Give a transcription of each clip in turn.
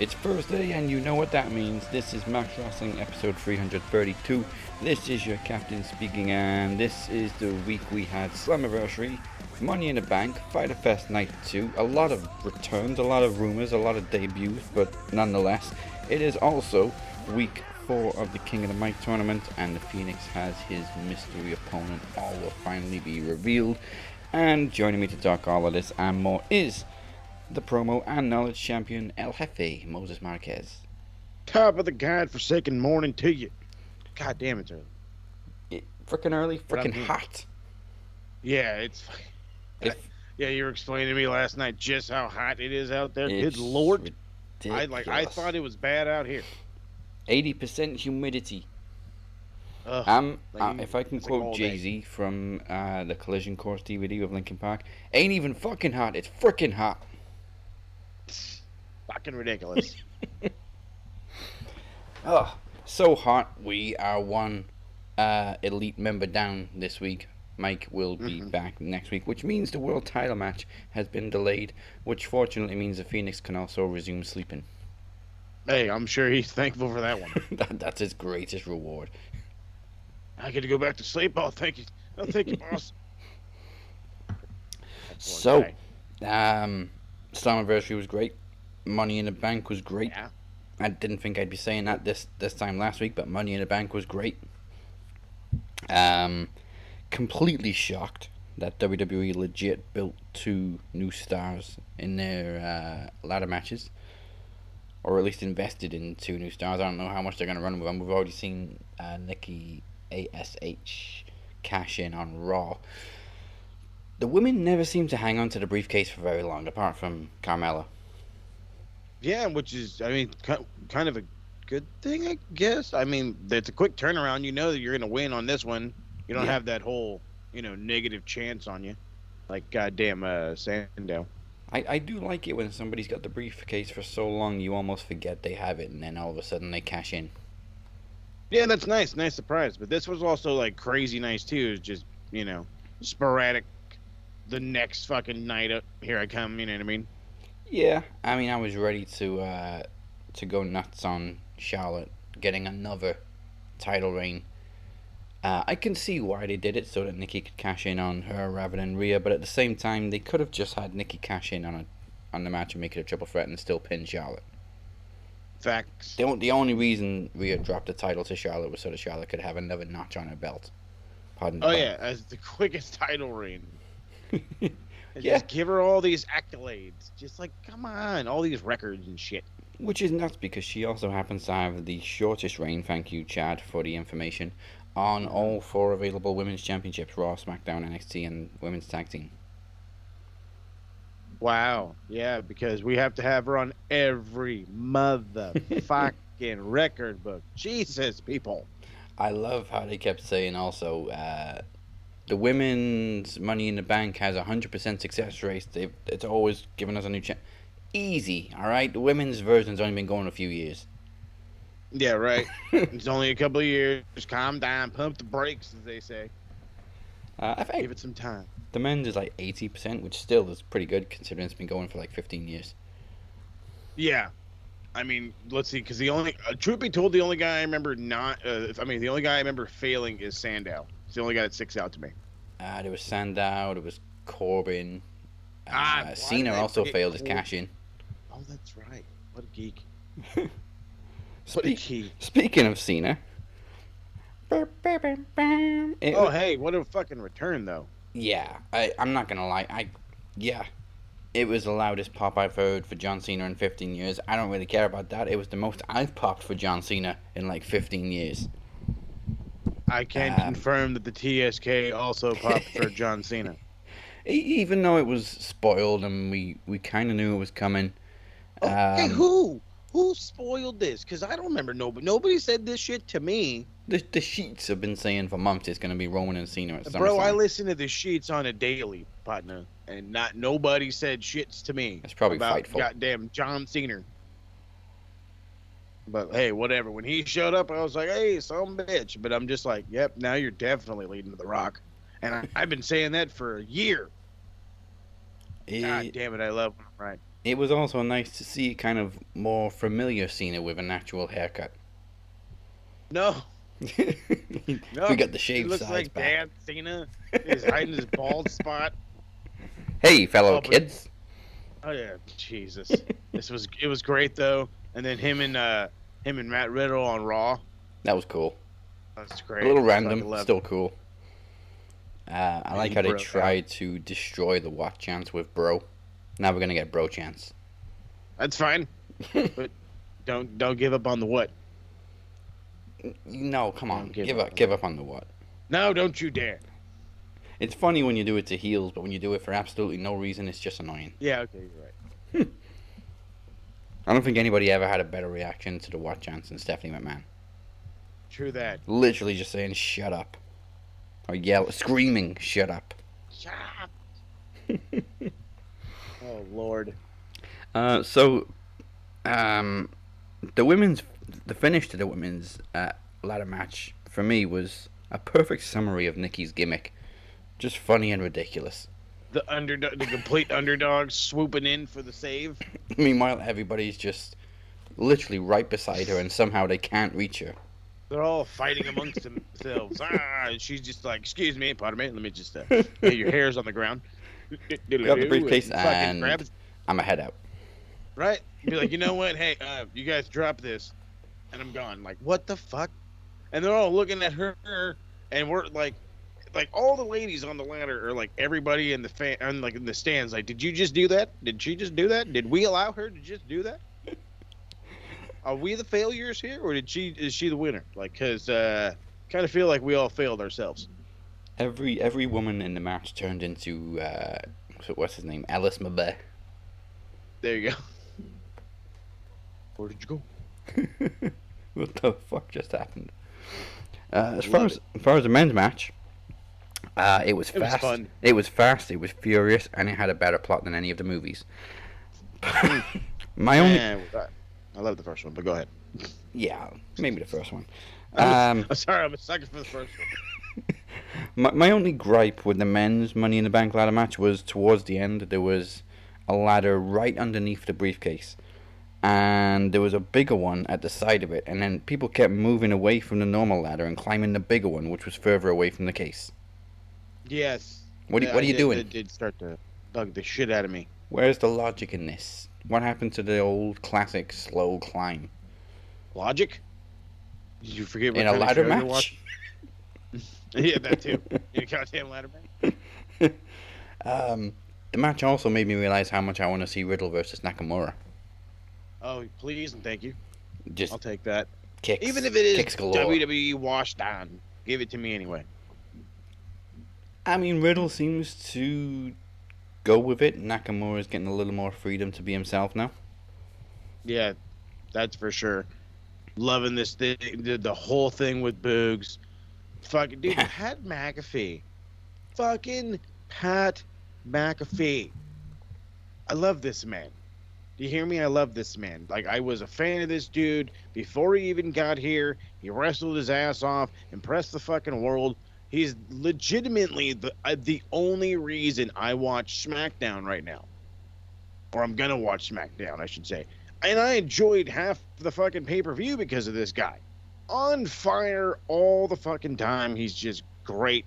It's Thursday, and you know what that means. This is Max Wrestling episode 332. This is your captain speaking, and this is the week we had Slammiversary, Money in the Bank, Fighter Fest Night 2, a lot of returns, a lot of rumours, a lot of debuts, but nonetheless, it is also week 4 of the King of the Mic tournament, and the Phoenix has his mystery opponent. All will finally be revealed, and joining me to talk all of this and more is the promo and knowledge champion El Jefe, Moses Marquez. Top of the God-forsaken morning to you. God damn, it's early. Frickin' early, frickin' hot. Yeah, it's... yeah, you were explaining to me last night just how hot it is out there. Good Lord. Ridiculous. I thought it was bad out here. 80% humidity. If I can quote Jay-Z from the Collision Course DVD of Linkin Park, ain't even fucking hot, it's frickin' hot. Fucking ridiculous. Oh, so hot. We are one elite member down this week. Mike will be back next week, which means the world title match has been delayed, which fortunately means the Phoenix can also resume sleeping. Hey, I'm sure he's thankful for that one. That's his greatest reward. I get to go back to sleep. Oh, thank you. Oh, thank you, boss. So, Slammiversary was great. Money in the Bank was great. Yeah. I didn't think I'd be saying that this time last week, but Money in the Bank was great. Completely shocked that WWE legit built 2 new stars in their ladder matches, or at least invested in 2 new stars. I don't know how much they're going to run with them. We've already seen Nikki ASH cash in on Raw. The women never seem to hang on to the briefcase for very long, apart from Carmella. Yeah, which is, I mean, kind of a good thing, I guess. I mean, it's a quick turnaround. You know that you're going to win on this one. You don't have that whole, negative chance on you, like goddamn Sandow. I do like it when somebody's got the briefcase for so long you almost forget they have it, and then all of a sudden they cash in. Yeah, that's nice. Nice surprise. But this was also, like, crazy nice, too. It's just, sporadic. The next fucking night up, here I come, you know what I mean? Yeah, I mean, I was ready to go nuts on Charlotte getting another title reign. I can see why they did it, so that Nikki could cash in on her rather than Rhea, but at the same time, they could have just had Nikki cash in on the match and make it a triple threat and still pin Charlotte. Facts. The only reason Rhea dropped the title to Charlotte was so that Charlotte could have another notch on her belt. Pardon the pun. Yeah, as the quickest title reign. Yeah. Just give her all these accolades. Just like, come on, all these records and shit. Which is nuts because she also happens to have the shortest reign, thank you, Chad, for the information, on all 4 available women's championships, Raw, SmackDown, NXT, and Women's Tag Team. Wow. Yeah, because we have to have her on every motherfucking record book. Jesus, people. I love how they kept saying also, the women's Money in the Bank has 100% success rate. It's always given us a new chance. Easy, all right? The women's version's only been going a few years. Yeah, right. It's only a couple of years. Just calm down, pump the brakes, as they say. I think give it some time. The men's is like 80%, which still is pretty good considering it's been going for like 15 years. Yeah. I mean, let's see, because the only, truth be told, the only guy I remember the only guy I remember failing is Sandow. It's the only guy that sticks out to me. There was Sandow, there was Corbin. Cena also failed his cash in. Oh, that's right. What a geek. Speaking of Cena. Hey, what a fucking return, though. Yeah, I'm not going to lie. It was the loudest pop I've heard for John Cena in 15 years. I don't really care about that. It was the most I've popped for John Cena in like 15 years. I can confirm that the TSK also popped for John Cena. Even though it was spoiled and we kind of knew it was coming. Okay, who? Who spoiled this? Because I don't remember nobody said this shit to me. The sheets have been saying for months it's going to be Roman and Cena at SummerSlam. Bro, I listen to the sheets on a daily, partner, and nobody said shits to me. It's probably about Fightful. Goddamn John Cena. But hey, whatever. When he showed up, I was like, hey, some bitch. But I'm just like, yep, now you're definitely leading to The Rock. And I've been saying that for a year. God damn it, I love him, right? It was also nice to see kind of more familiar Cena with an actual haircut. No, no. We got the He shaved looks sides like back. Dad Cena. He's hiding his bald spot. Hey, fellow Oh, but kids. oh yeah, Jesus. It was great though. And then him and Matt Riddle on Raw. That was cool. That's A great. little Fucking random, love still cool. I like he how they broke tried to destroy the What chance with Bro. Now we're gonna get Bro chance. That's fine. But don't give up on the what. No, come on, Don't give give up on the What. No, don't you dare. It's funny when you do it to heels, but when you do it for absolutely no reason, it's just annoying. Yeah, okay, you're right. I don't think anybody ever had a better reaction to the What chance than Stephanie McMahon. True that. Literally just saying "shut up" or screaming "shut up." Shut up. Oh Lord. So, the finish to the women's ladder match for me was a perfect summary of Nikki's gimmick, just funny and ridiculous. The complete underdog swooping in for the save. Meanwhile, everybody's just literally right beside her, and somehow they can't reach her. They're all fighting amongst themselves. And she's just like, "Excuse me, pardon me. Let me just get your hair's on the ground." Grab the briefcase and grab it. I'm a head out. Right? Be like, you know what? Hey, you guys drop this, and I'm gone. Like, what the fuck? And they're all looking at her, and we're like all the ladies on the ladder are like everybody in the in the stands. Like, did you just do that? Did she just do that? Did we allow her to just do that? Are we the failures here, or is she the winner? Like, because kind of feel like we all failed ourselves. Every woman in the match turned into what's his name, Alice Mabe. There you go. Where did you go? What the fuck just happened? As far as the men's match, it was fast. It was fun. It was fast. It was furious, and it had a better plot than any of the movies. My only. I love the first one, but go ahead. Yeah, maybe the first one. I'm sorry, I'm a sucker for the first one. My only gripe with the men's Money in the Bank ladder match was towards the end there was a ladder right underneath the briefcase, and there was a bigger one at the side of it, and then people kept moving away from the normal ladder and climbing the bigger one, which was further away from the case. Yes. What are you doing? It did start to bug the shit out of me. Where's the logic in this? What happened to the old classic slow climb? Logic? Did you forget what In a kind of ladder show you're match? watching? Yeah, that too. In a goddamn ladder match. The match also made me realize how much I want to see Riddle versus Nakamura. Oh, please and thank you. Just I'll take that. kicks, Even if it is kicks galore. WWE washed down, give it to me anyway. I mean, Riddle seems to go with it. Nakamura's getting a little more freedom to be himself now. Yeah, that's for sure. Loving this thing, the whole thing with Boogs. Fucking dude, Pat McAfee. Fucking Pat McAfee. I love this man. Do you hear me? I love this man. Like, I was a fan of this dude before he even got here. He wrestled his ass off, impressed the fucking world. He's legitimately the only reason I watch SmackDown right now. Or I'm gonna watch SmackDown, I should say. And I enjoyed half the fucking pay-per-view because of this guy. On fire all the fucking time. He's just great.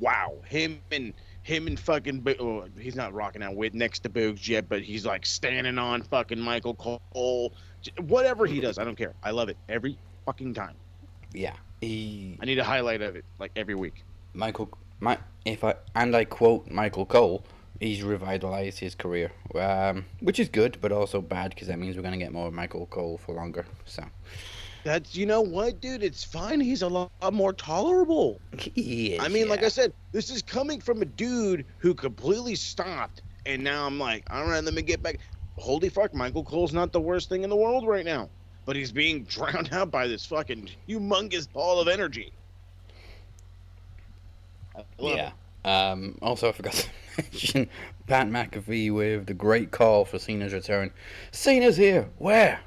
Wow. Him and fucking he's not rocking out with next to Boogs yet, but he's like standing on fucking Michael Cole. Whatever he does, I don't care. I love it every fucking time. Yeah, I need a highlight of it like every week. I quote Michael Cole, he's revitalized his career, which is good, but also bad because that means we're gonna get more Michael Cole for longer. So that's, you know what, dude? It's fine. He's a lot more tolerable. he is. I mean, yeah. like I said, this is coming from a dude who completely stopped, and now I'm like, all right, let me get back. Holy fuck, Michael Cole's not the worst thing in the world right now, but he's being drowned out by this fucking humongous ball of energy. Yeah. Also, I forgot to mention Pat McAfee with the great call for Cena's return. Cena's here. Where?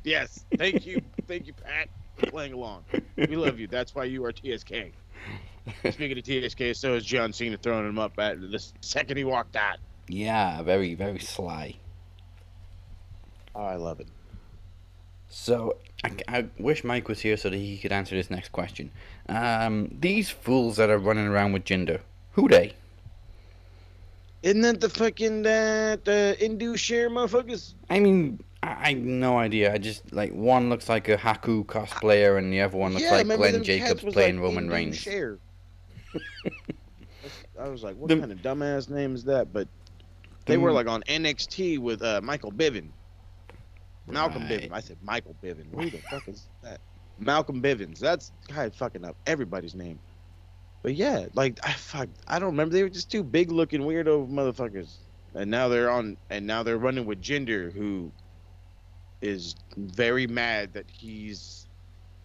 Yes. Thank you, Pat, for playing along. We love you. That's why you are TSK. Speaking of TSK, so is John Cena throwing him up at the second he walked out. Yeah, very, very sly. Oh, I love it. So, I wish Mike was here so that he could answer this next question. These fools that are running around with Jinder, who they? Isn't that the fucking the Hindu share motherfuckers? I mean, I have no idea. I just, like, one looks like a Haku cosplayer and the other one looks Yeah, like remember Glenn them cats Jacobs was playing like Roman Hindu Reigns. share. I was like, what The- kind of dumbass name is that? But they were like on NXT with Michael Bivin. Malcolm Right. Bivin. I said Michael Bivin. Who the fuck is that? Malcolm Bivins. That's God fucking up everybody's name. But yeah, like I don't remember. They were just two big looking weirdo motherfuckers. And now they're running with Jinder, who is very mad that he's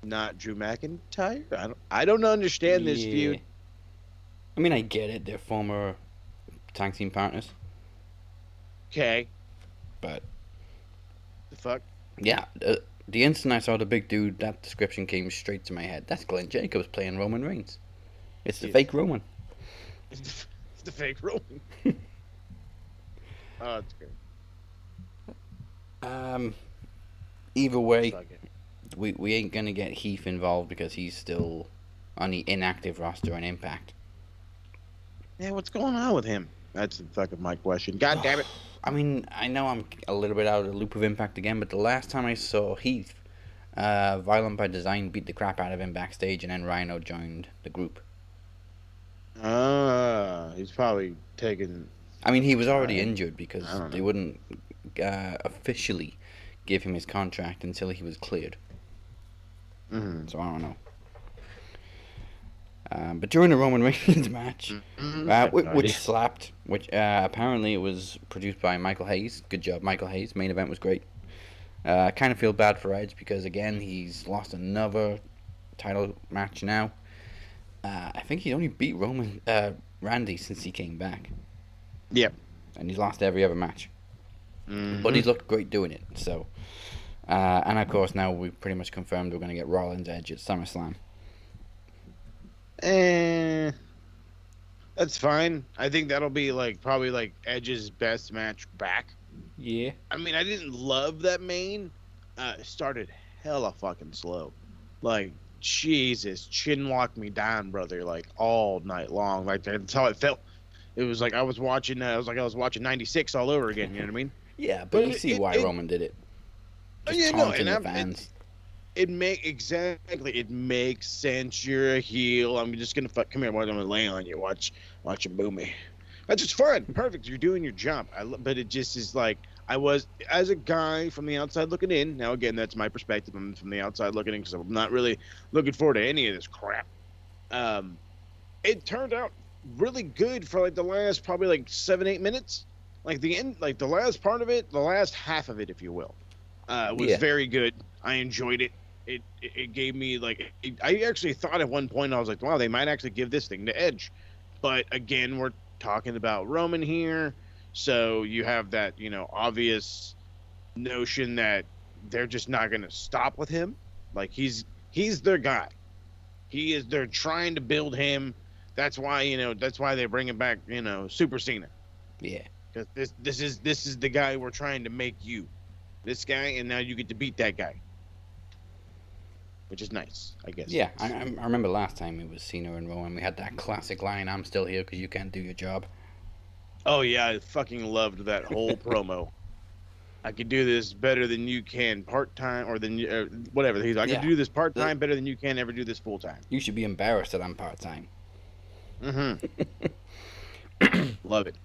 not Drew McIntyre. I don't understand this feud. I mean, I get it. They're former tag team partners. Okay. But The fuck? yeah, the instant I saw the big dude, that description came straight to my head. That's Glenn Jacobs playing Roman Reigns. It's the Yes. fake Roman. It's the fake Roman. Oh, it's great. Either way, Fuck it. we ain't gonna get Heath involved because he's still on the inactive roster in Impact. Yeah, what's going on with him? That's fucking my question. God damn it. I mean, I know I'm a little bit out of the loop of Impact again, but the last time I saw Heath, Violent by Design beat the crap out of him backstage, and then Rhino joined the group. He's probably taking. I mean, he was already I- injured because I don't they know. wouldn't officially give him his contract until he was cleared. Mhm. So I don't know. But during the Roman Reigns match, which slapped, which apparently it was produced by Michael Hayes. Good job, Michael Hayes. Main event was great. I kind of feel bad for Edge because again he's lost another title match now. I think he's only beat Randy since he came back. Yep. And he's lost every other match. Mhm. But he's looked great doing it. So, and of course now we pretty much confirmed we're going to get Rollins Edge at SummerSlam. That's fine. I think that'll be probably Edge's best match back. Yeah. I mean, I didn't love that main. It started hella fucking slow. Like, Jesus, chin walked me down, brother, all night long. Like, that's how it felt. It was like I was watching. I was watching '96 all over again. You know what I mean? Yeah, but But you see why Roman did it. Just Yeah, no, taunting and the fans. it makes sense. You're a heel. I'm just gonna come here. I'm gonna lay on you. Watch you boo me. That's just fun. Perfect. You're doing your job. But it just is like I was as a guy from the outside looking in. Now again, that's my perspective. I'm from the outside looking in because I'm not really looking forward to any of this crap. It turned out really good for the last probably 7-8 minutes. Like the end, the last part of it, the last half of it, if you will, was very good. I enjoyed it. It gave me I actually thought at one point I was like, wow, they might actually give this thing to Edge. But again, we're talking about Roman here, so you have that obvious notion that they're just not going to stop with him. Like he's their guy. They're trying to build him. That's why they're bringing back Super Cena. Yeah. Because this is the guy we're trying to make you. This guy, and now you get to beat that guy. Which is nice, I guess. Yeah, I remember last time it was Cena and Roman. We had that classic line, "I'm still here because you can't do your job." Oh yeah, I fucking loved that whole promo. I could do this better than you can part-time, or whatever. I could do this part-time better than you can ever do this full-time. You should be embarrassed that I'm part-time. Love it.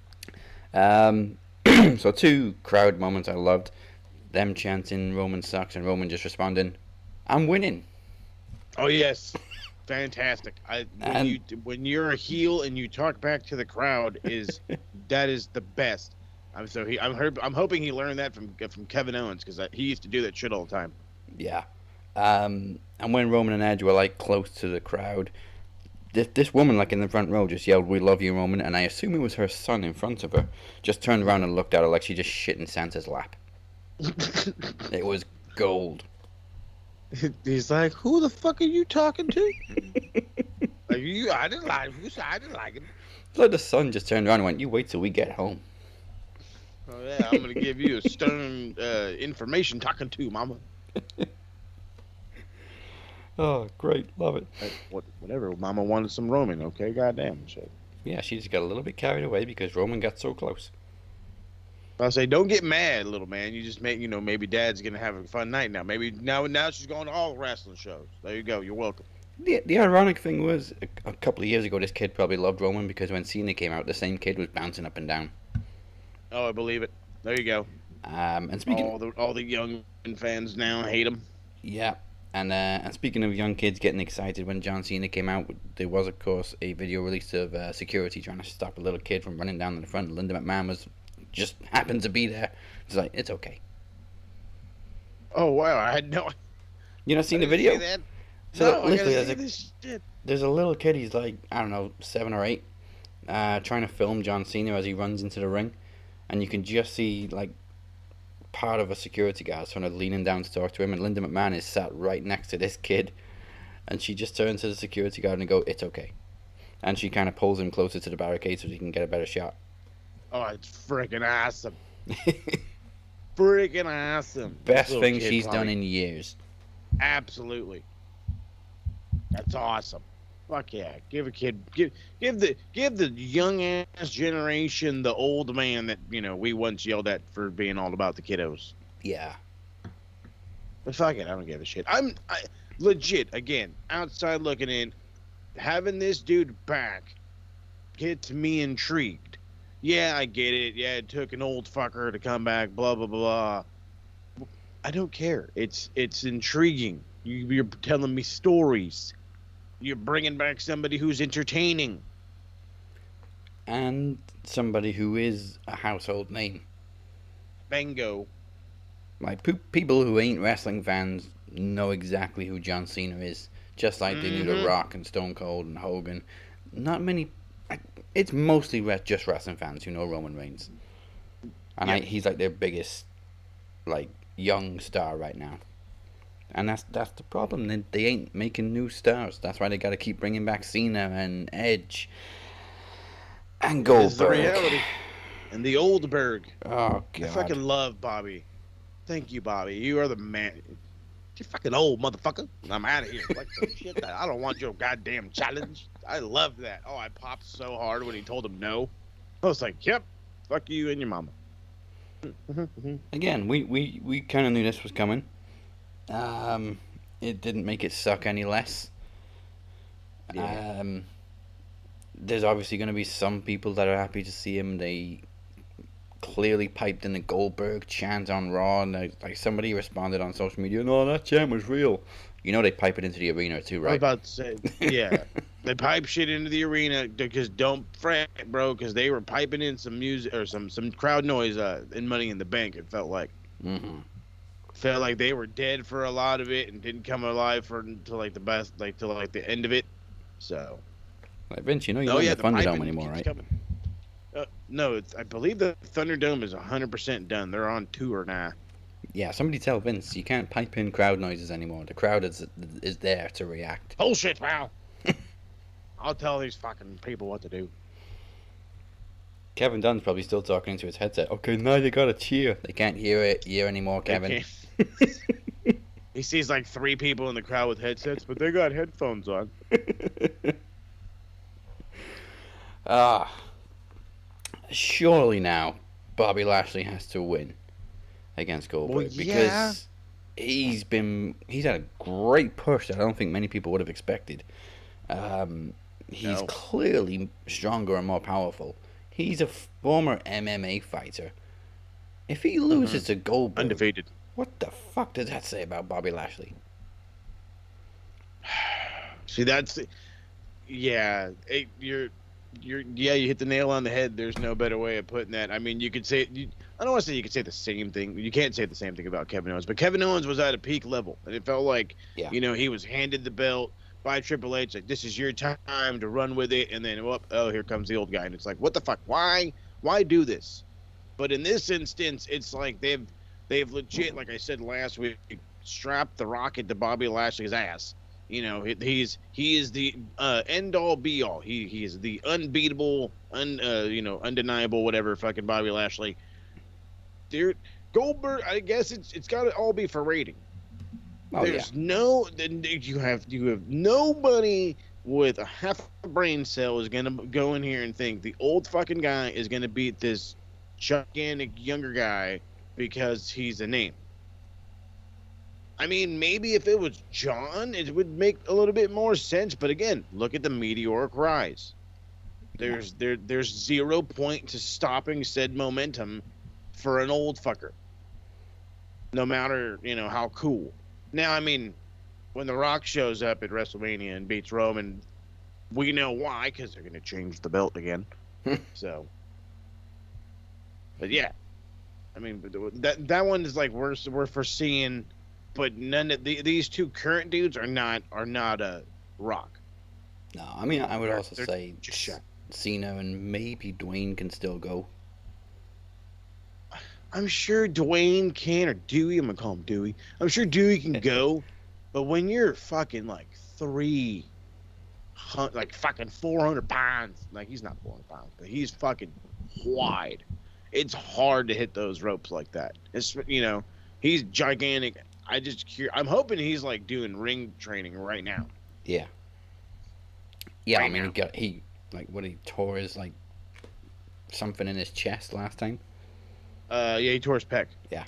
So 2 crowd moments I loved. Them chanting Roman sucks and Roman just responding, "I'm winning." Oh yes, fantastic. When you're a heel and you talk back to the crowd that is the best. I'm hoping he learned that from Kevin Owens because he used to do that shit all the time. Yeah. And when Roman and Edge were close to the crowd, this woman in the front row just yelled, "We love you, Roman," and I assume it was her son in front of her. Just turned around and looked at her like she just shit in Santa's lap. It was gold. He's like, "Who the fuck are you talking to?" I didn't like him. Who said I didn't like him? It's like the son just turned around and went, "You wait till we get home." Oh yeah, I'm gonna give you a stern information talking to, mama. Oh, great, love it. Whatever, mama wanted some Roman. Okay, goddamn shit. Yeah, she just got a little bit carried away because Roman got so close. I say, don't get mad, little man. You just maybe Dad's gonna have a fun night now. Maybe now she's going to all the wrestling shows. There you go. You're welcome. The ironic thing was, a couple of years ago, this kid probably loved Roman because when Cena came out, the same kid was bouncing up and down. Oh, I believe it. There you go. And speaking, all the young fans now hate him. Yeah, and speaking of young kids getting excited, when John Cena came out, there was of course a video released of security trying to stop a little kid from running down to the front. Linda McMahon just happened to be there. It's like, it's okay. Oh wow, I had no. You not seen the video? So no, literally, there's a little kid. He's like, I don't know, 7 or 8, trying to film John Cena as he runs into the ring, and you can just see like part of a security guard sort of leaning down to talk to him, and Linda McMahon is sat right next to this kid, and she just turns to the security guard and go, "It's okay," and she kind of pulls him closer to the barricade so he can get a better shot. Oh, it's freaking awesome! Freaking awesome! Best thing she's done in years. Absolutely. That's awesome. Fuck yeah! Give the young ass generation the old man that we once yelled at for being all about the kiddos. Yeah. But fuck it, I don't give a shit. I legit again outside looking in, having this dude back gets me intrigued. Yeah, I get it. Yeah, it took an old fucker to come back. Blah blah blah. I don't care. It's intriguing. You're telling me stories. You're bringing back somebody who's entertaining. And somebody who is a household name. Bingo. Like, people who ain't wrestling fans know exactly who John Cena is. Just like they knew The Rock and Stone Cold and Hogan. Not many... It's mostly just wrestling fans who know Roman Reigns. And he's like their biggest, like, young star right now. And that's the problem. They ain't making new stars. That's why they got to keep bringing back Cena and Edge and Goldberg. It's the reality. And the Oldberg. Oh God! I fucking love Bobby. Thank you, Bobby. You are the man. You're fucking old, motherfucker. I'm out of here. Like, shit, I don't want your goddamn challenge. I love that. Oh, I popped so hard when he told him no. I was like, yep, fuck you and your mama. Again, we kind of knew this was coming. It didn't make it suck any less. Yeah. There's obviously going to be some people that are happy to see him. They clearly piped in the Goldberg chant on Raw, and like somebody responded on social media, "No, that chant was real." You know they pipe it into the arena too, right? I was about to say, yeah, they pipe shit into the arena because don't fret, bro, because they were piping in some music or some crowd noise in Money in the Bank. It felt like. Mm-hmm. Felt like they were dead for a lot of it and didn't come alive until like the end of it. So, like Vince, you know you're not in the Thunderdome anymore, right? No, I believe the Thunderdome is 100% done. They're on tour now. Yeah, somebody tell Vince you can't pipe in crowd noises anymore. The crowd is there to react. Bullshit, pal. I'll tell these fucking people what to do. Kevin Dunn's probably still talking into his headset. Okay, now they gotta cheer. They can't hear anymore, Kevin. He sees like 3 people in the crowd with headsets, but they got headphones on. Surely now Bobby Lashley has to win against Goldberg because he's had a great push that I don't think many people would have expected. He's clearly stronger and more powerful. He's a former MMA fighter. If he loses to Goldberg, undefeated. What the fuck does that say about Bobby Lashley? See, you hit the nail on the head. There's no better way of putting that. I mean, you could say, I don't want to say you could say the same thing. You can't say the same thing about Kevin Owens, but Kevin Owens was at a peak level, and it felt like, he was handed the belt by Triple H, like, this is your time to run with it, and then, oh, here comes the old guy, and it's like, what the fuck? Why do this? But in this instance, it's like they've legit, like I said last week, strapped the rocket to Bobby Lashley's ass, He is the end all be all. He is the unbeatable, undeniable, whatever fucking Bobby Lashley. Dude, Goldberg. I guess it's got to all be for rating. Oh, There's yeah. no you have nobody with a half a brain cell is gonna go in here and think the old fucking guy is gonna beat this gigantic younger guy because he's a name. I mean, maybe if it was John, it would make a little bit more sense. But again, look at the meteoric rise. There's 0 point to stopping said momentum for an old fucker. No matter how cool. Now, I mean, when The Rock shows up at WrestleMania and beats Roman, we know why, because they're going to change the belt again. So, but yeah, I mean, that one is like we're foreseeing, but none of these two current dudes are not a Rock. No, I mean, I would also They're say just shot. Cena and maybe Dwayne can still go. I'm sure Dwayne can, or Dewey. I'm gonna call him Dewey. I'm sure Dewey can go, but when you're fucking like fucking 400 pounds, like he's not 400 pounds, but he's fucking wide. It's hard to hit those ropes like that. It's he's gigantic. I'm hoping he's like doing ring training right now. Yeah. Yeah, Right I mean, now. he tore his like something in his chest last time. Yeah, he tore his pec. Yeah.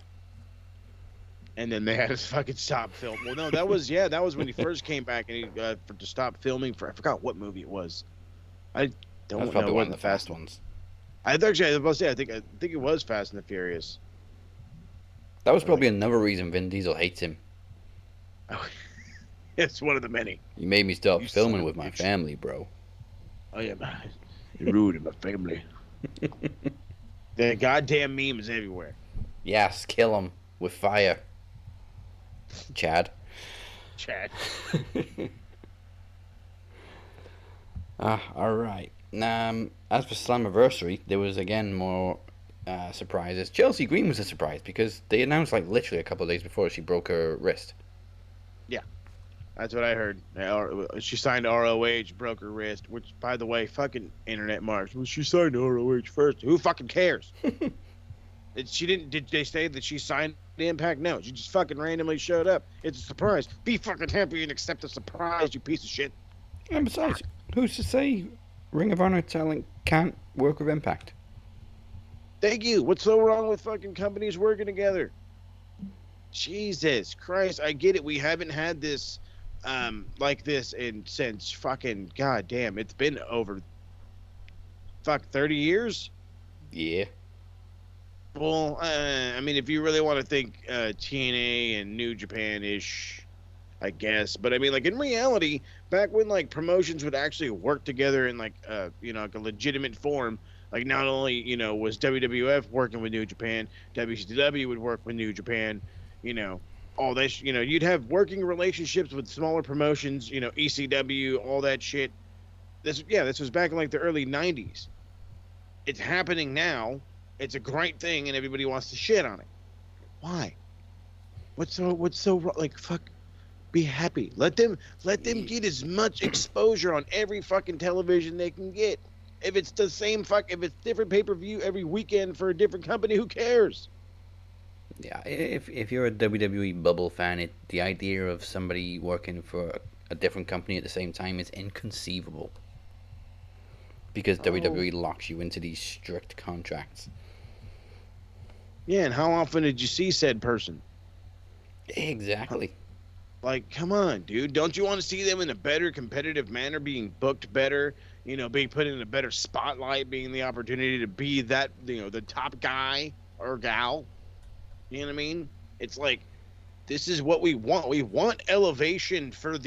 And then they had to fucking stop film. Well, no, that was when he first came back and he to stop filming for I forgot what movie it was. I don't That's know. probably It one of wasn't the fast ones. I was about to say I think it was Fast and the Furious. That was probably another reason Vin Diesel hates him. It's one of the many. You made me stop You filming son of with a my bitch. family, bro. Oh yeah, man. You're rude in my family. The goddamn memes everywhere. Yes, kill him with fire. Chad. Chad. Alright. As for Slammiversary, there was again more surprises. Chelsea Green was a surprise because they announced like literally a couple of days before she broke her wrist. Yeah, that's what I heard. She signed ROH, broke her wrist. Which, by the way, fucking internet marks. Well, she signed ROH first. Who fucking cares? She didn't. Did they say that she signed the Impact? No, she just fucking randomly showed up. It's a surprise. Be fucking happy and accept the surprise, you piece of shit. And besides, who's to say Ring of Honor talent can't work with Impact? Thank you. What's so wrong with fucking companies working together? Jesus Christ, I get it. We haven't had this like this since fucking goddamn. It's been over 30 years. Yeah. Well, I mean, if you really want to think TNA and New Japan-ish, I guess. But I mean, like in reality, back when like promotions would actually work together in like like a legitimate form, like not only was WWF working with New Japan, WCW would work with New Japan, all this, you'd have working relationships with smaller promotions, ECW, all that shit. This was back in like the early 90s. It's happening now. It's a great thing, and everybody wants to shit on it. Why? What's so wrong? Like, fuck, be happy. Let them get as much exposure on every fucking television they can get. If it's the same if it's different pay-per-view every weekend for a different company, who cares? Yeah, if you're a WWE bubble fan, the idea of somebody working for a different company at the same time is inconceivable. Because WWE locks you into these strict contracts. Yeah, and how often did you see said person? Exactly. Like, come on, dude. Don't you want to see them in a better competitive manner, being booked better, being put in a better spotlight, being the opportunity to be that, the top guy or gal? You know what I mean? It's like, this is what we want. We want elevation for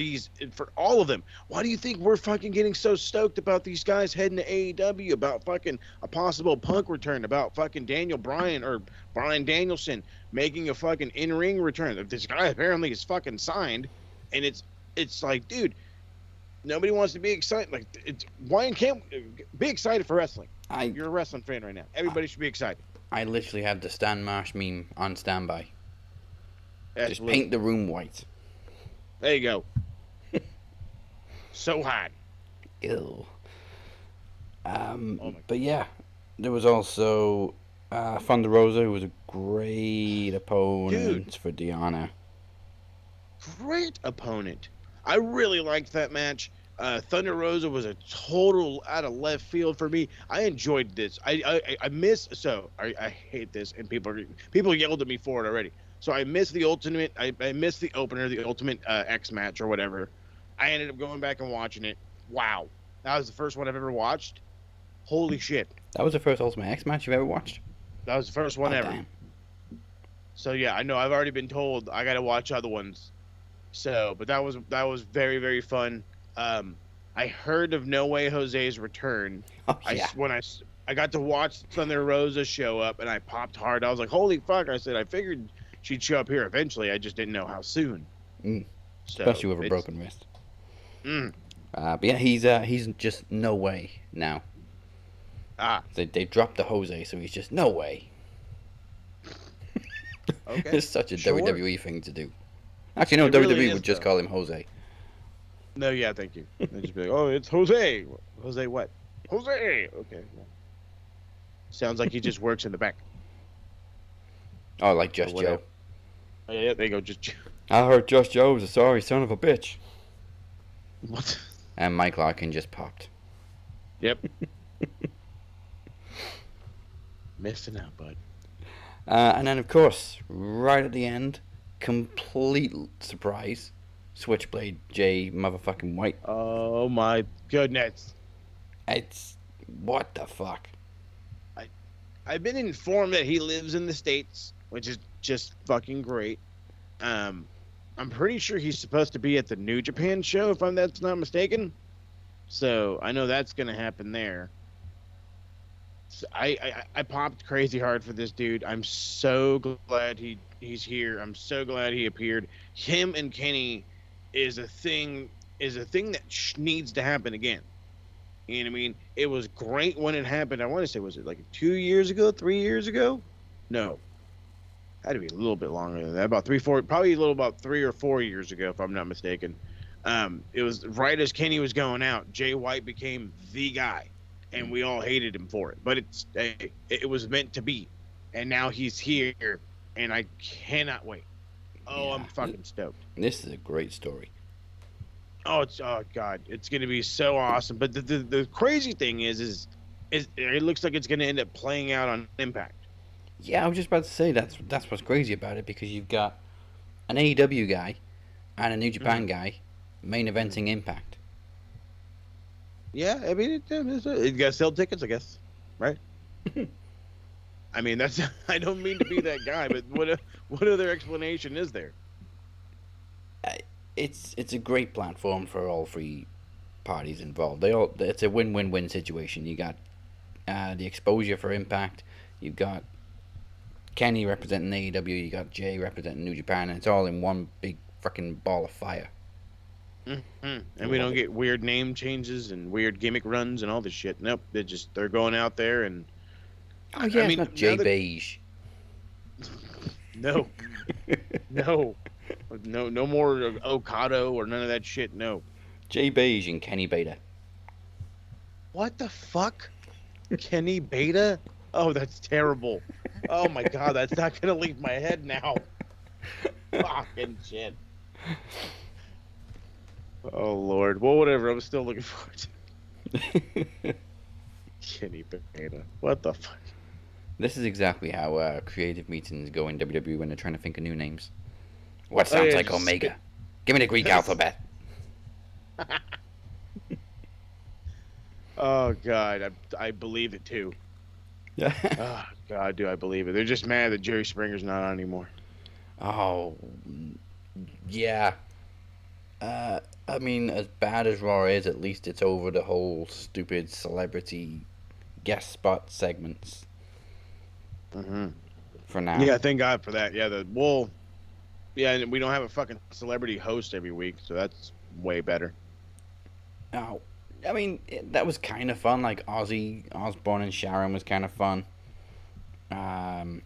all of them. Why do you think we're fucking getting so stoked about these guys heading to AEW, about fucking a possible Punk return, about fucking Bryan or Bryan Danielson making a fucking in-ring return? This guy apparently is fucking signed, and it's like, dude, nobody wants to be excited. Like, why can't be excited for wrestling? You're a wrestling fan right now. Everybody should be excited. I literally have the Stan Marsh meme on standby. Absolutely. Just paint the room white. There you go. So hot. Ew. Oh my. But yeah, there was also Thunder Rosa, who was a great Dude, opponent for Deanna. great opponent. I really liked that match. Thunder Rosa was a total out of left field for me. I enjoyed this. I miss I hate this, and people yelled at me for it already. So I missed the ultimate. I missed the opener, the ultimate X match or whatever. I ended up going back and watching it. Wow, that was the first one I've ever watched. Holy shit, That was the first Ultimate X match you've ever watched? that was the first one Oh, ever. damn. So yeah, I know I've already been told I got to watch other ones. So, but that was very very fun. Um, I heard of No Way Jose's return. Oh, yeah. I got to watch Thunder Rosa show up, and I popped hard. I was like, "Holy fuck!" I said, "I figured she'd show up here eventually. I just didn't know how soon." Mm. So, Especially with a it's- broken wrist. Mm, But yeah, he's just no way now. ah, They dropped the Jose, so he's just no way. okay. It's such a Sure. WWE thing to do. Actually, no, It really WWE is, would just though. call him Jose. No, yeah, thank you. They'd just be like, "Oh, it's Jose." Jose what? Jose. Okay. Yeah. Sounds like he just works in the back. Oh, like Just whatever. Joe. Oh, yeah, there you go. Just I heard Just Joe was a sorry son of a bitch. what? And Mike Larkin just popped. Yep. Missing out, bud. And then, of course, right at the end, complete surprise, Switchblade J motherfucking White. Oh my goodness. It's what the fuck? I've been informed that he lives in the States, which is just fucking great. I'm pretty sure he's supposed to be at the New Japan show, if that's not mistaken. So I know that's gonna happen there. So I popped crazy hard for this dude. I'm so glad he's here. I'm so glad he appeared. Him and Kenny is a thing that needs to happen again. You know what I mean? It was great when it happened. I want to say, was it like 2 years ago, 3 years ago? No, had to be a little bit longer than that. About 3, 4, probably about 3 or 4 years ago, if I'm not mistaken. It was right as Kenny was going out. Jay White became the guy, and we all hated him for it. But it was meant to be, and now he's here, and I cannot wait. Oh, Yeah. I'm fucking stoked. This is a great story. Oh god, it's gonna be so awesome. But the crazy thing is it looks like it's gonna end up playing out on Impact. Yeah, I was just about to say that's what's crazy about it, because you've got an AEW guy and a New Japan guy main eventing Impact. Yeah, I mean you gotta sell tickets, I guess, right? I mean that's I don't mean to be that guy, but what other explanation is there? It's a great platform for all three parties involved. It's a win-win-win situation. You got the exposure for Impact. You've got Kenny representing AEW. You got Jay representing New Japan, and it's all in one big fucking ball of fire. And we don't get weird name changes and weird gimmick runs and all this shit. Nope, they're going out there and Oh yeah, I mean, it's not Jay now that- Beige. no, no more of Okado or none of that shit. No. Jay Beige and Kenny Beta. What the fuck? Kenny Beta? Oh, that's terrible. Oh my god, that's not gonna leave my head now. Fucking shit. Oh lord. Well, whatever. I'm still looking forward to it. Kenny Beta. What the fuck? This is exactly how creative meetings go in WWE when they're trying to think of new names. What sounds yeah, like just Omega? Give me the Greek alphabet. Oh god, I believe it too. Yeah. Oh god, do I believe it? They're just mad that Jerry Springer's not on anymore. Oh, yeah. I mean, as bad as Raw is, at least it's over the whole stupid celebrity guest spot segments for now. Yeah, thank God for that. Yeah, yeah, and we don't have a fucking celebrity host every week, so that's way better. Oh, I mean, that was kind of fun. Like Ozzy Osbourne and Sharon was kind of fun. And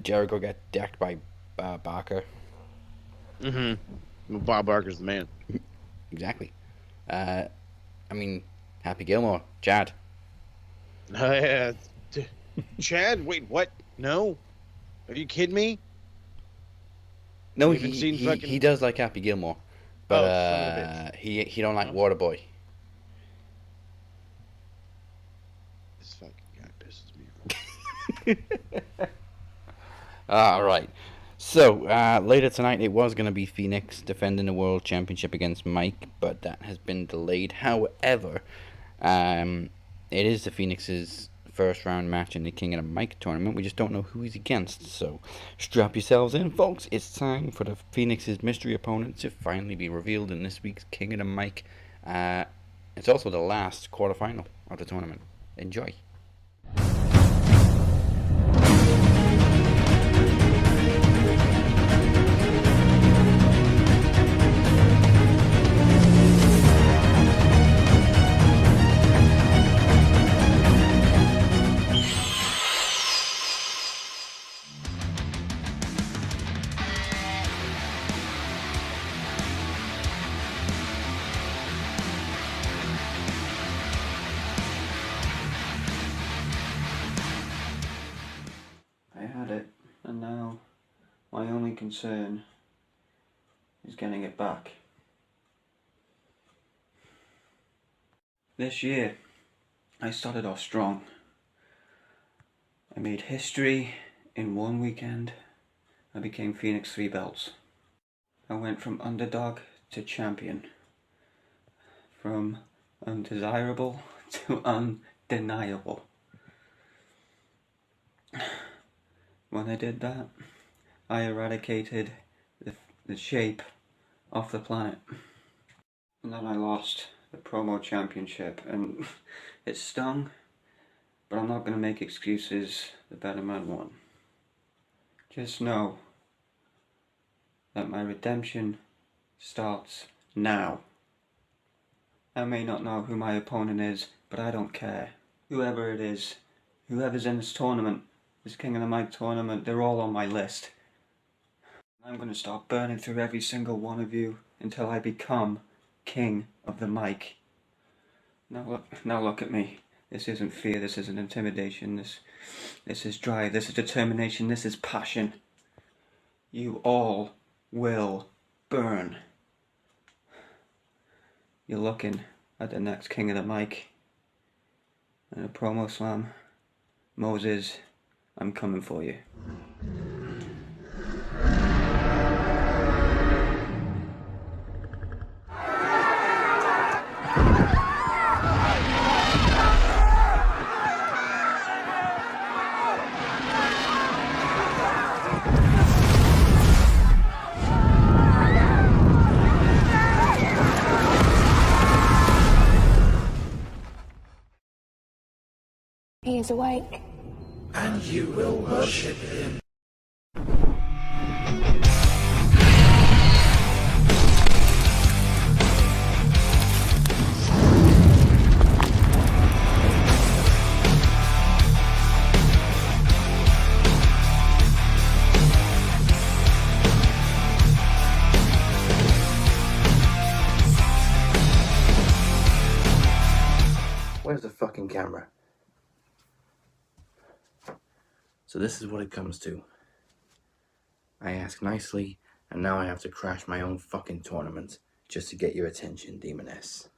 Jericho got decked by Barker. Bob Barker's the man. Exactly. I mean, Happy Gilmore, Chad. Yeah. Chad, wait, what? No. Are you kidding me? No, You haven't seen he fucking. does like Happy Gilmore, but Oh, son of a bitch. he don't like Huh? Waterboy. This fucking guy pisses me All right. So later tonight, it was going to be Phoenix defending the world championship against Mike, but that has been delayed. However, um, it is the Phoenix's first round match in the King of the Mike tournament. We just don't know who he's against. So strap yourselves in, folks. It's time for the Phoenix's mystery opponent to finally be revealed in this week's King of the Mike. It's also the last quarterfinal of the tournament. Enjoy. I had it, and now my only concern is getting it back. This year, I started off strong. I made history in one weekend. I became Phoenix 3 belts. I went from underdog to champion. From undesirable to undeniable. When I did that, I eradicated the shape off the planet. And then I lost the promo championship, and it stung, but I'm not going to make excuses. The better man won. Just know that my redemption starts now. I may not know who my opponent is, but I don't care. Whoever it is, whoever's in this tournament, this King of the Mic tournament, they're all on my list. I'm going to start burning through every single one of you until I become King of the Mic. Now look at me. This isn't fear, this isn't intimidation, this is drive, this is determination, this is passion. You all will burn. You're looking at the next King of the Mic. And a promo slam. Moses, I'm coming for you. He is awake. And you will worship him. Where's the fucking camera? So this is what it comes to. I ask nicely, and now I have to crash my own fucking tournament just to get your attention, Demoness.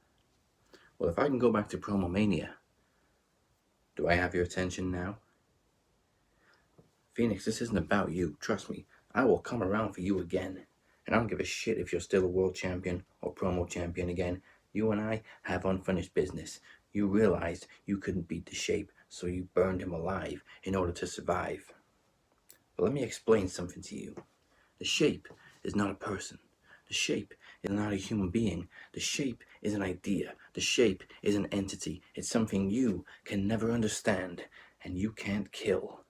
Well, if I can go back to Promomania, do I have your attention now? Phoenix, this isn't about you. Trust me, I will come around for you again. And I don't give a shit if you're still a world champion or promo champion again. You and I have unfinished business. You realized you couldn't beat the Shape, so you burned him alive in order to survive. But let me explain something to you. The Shape is not a person. The Shape is not a human being. The Shape is an idea. The Shape is an entity. It's something you can never understand, and you can't kill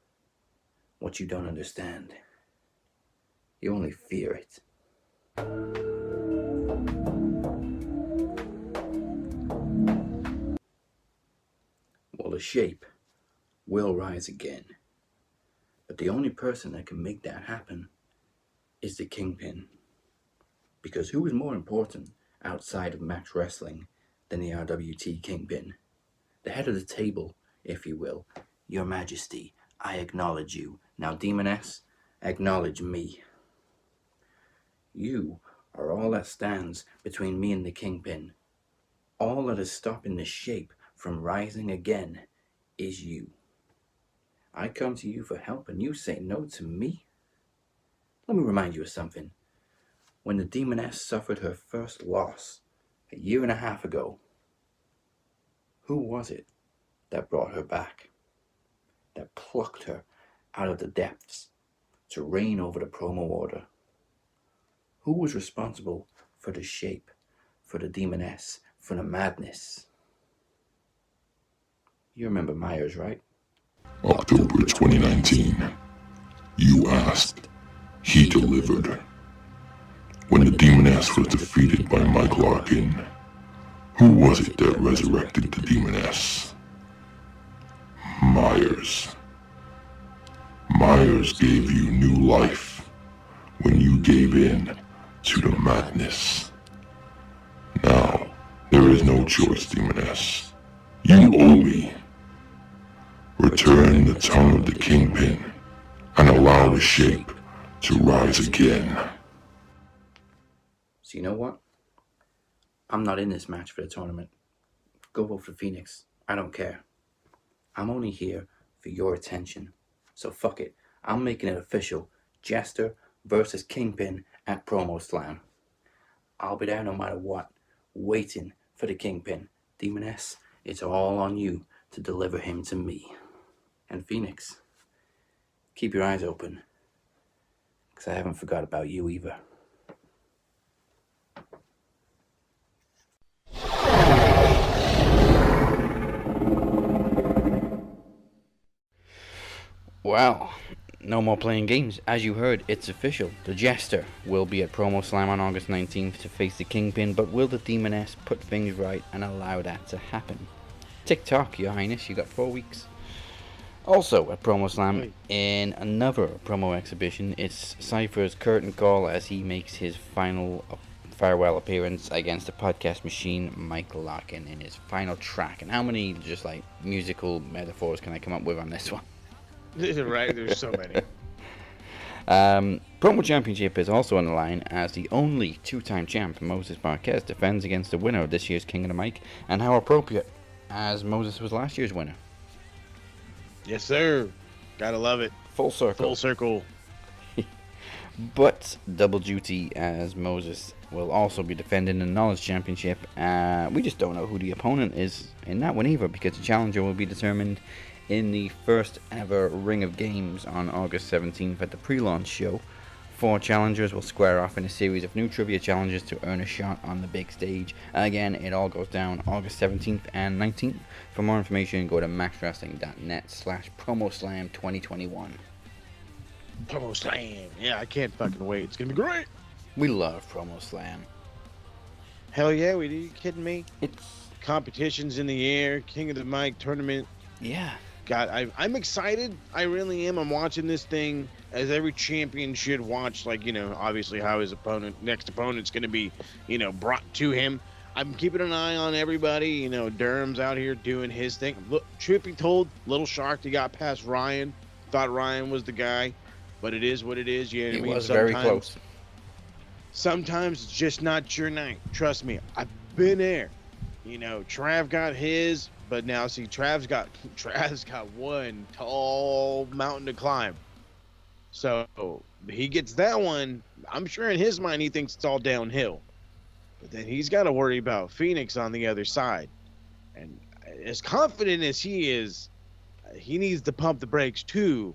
what you don't understand. You only fear it. Well, the Shape will rise again. But the only person that can make that happen is the Kingpin. Because who is more important outside of Max Wrestling than the RWT Kingpin. The head of the table, if you will. Your Majesty, I acknowledge you. Now, Demoness, acknowledge me. You are all that stands between me and the Kingpin. All that is stopping the shape from rising again is you. I come to you for help and you say no to me? Let me remind you of something. When the Demoness suffered her first loss a year and a half ago, who was it that brought her back? That plucked her out of the depths to reign over the promo order? Who was responsible for the shape, for the Demoness, for the madness? You remember Myers, right? October 2019. You asked. He delivered. When the Demoness was defeated by Mike Larkin, who was it that resurrected the Demoness? Myers. Myers gave you new life when you gave in to the madness. Now, there is no choice, Demoness. You owe me. Return the tongue of the Kingpin and allow the shape to rise again. So you know what? I'm not in this match for the tournament. Go vote for Phoenix. I don't care. I'm only here for your attention. So fuck it. I'm making it official. Jester versus Kingpin at Promo Slam. I'll be there no matter what, waiting for the Kingpin. Demoness, it's all on you to deliver him to me. And Phoenix, keep your eyes open, because I haven't forgot about you either. Well, no more playing games. As you heard, it's official. The Jester will be at Promo Slam on August 19th to face the Kingpin, but will the Demoness put things right and allow that to happen? TikTok, Your Highness, you got 4 weeks. Also at Promo Slam, in another promo exhibition, it's Cypher's curtain call as he makes his final farewell appearance against the podcast machine, Mike Larkin, in his final track. And how many just like musical metaphors can I come up with on this one? Right, there's so many. Promo Championship is also on the line as the only two-time champ, Moses Marquez, defends against the winner of this year's King of the Mic. And how appropriate, as Moses was last year's winner. Yes, sir. Gotta love it. Full circle. Full circle. But double duty, as Moses will also be defending the Knowledge Championship. We just don't know who the opponent is in that one either, because the challenger will be determined in the first ever Ring of Games on August 17th at the pre-launch show. 4 challengers will square off in a series of new trivia challenges to earn a shot on the big stage. Again, it all goes down August 17th and 19th. For more information, go to maxwrestling.net/promoslam 2021. Promo Slam. Yeah, I can't fucking wait. It's gonna be great. We love Promo Slam. Hell yeah, are you kidding me? It's... Competitions in the air, King of the Mic tournament. yeah. God, I'm excited. I really am. I'm watching this thing as every champion should watch. Like, you know, obviously how his next opponent's going to be, you know, brought to him. I'm keeping an eye on everybody. You know, Durham's out here doing his thing. Look, truth be told, little shocked he got past Ryan. Thought Ryan was the guy, but it is what it is. You know what I mean? It was very close. Sometimes it's just not your night. Trust me, I've been there. You know, Trav got his. But now, see, Trav's got one tall mountain to climb. So he gets that one. I'm sure in his mind he thinks it's all downhill. But then he's got to worry about Phoenix on the other side. And as confident as he is, he needs to pump the brakes too.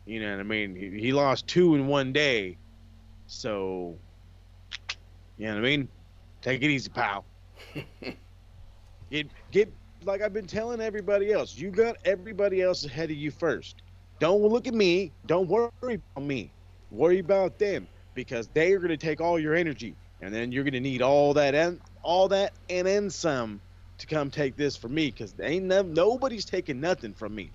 You know what I mean? He lost 2 in one day. So, you know what I mean? Take it easy, pal. Get like I've been telling everybody else, you got everybody else ahead of you first. Don't look at me. Don't worry about me. Worry about them, because they are going to take all your energy, and then you're going to need all that and then some to come take this from me, because nobody's taking nothing from me.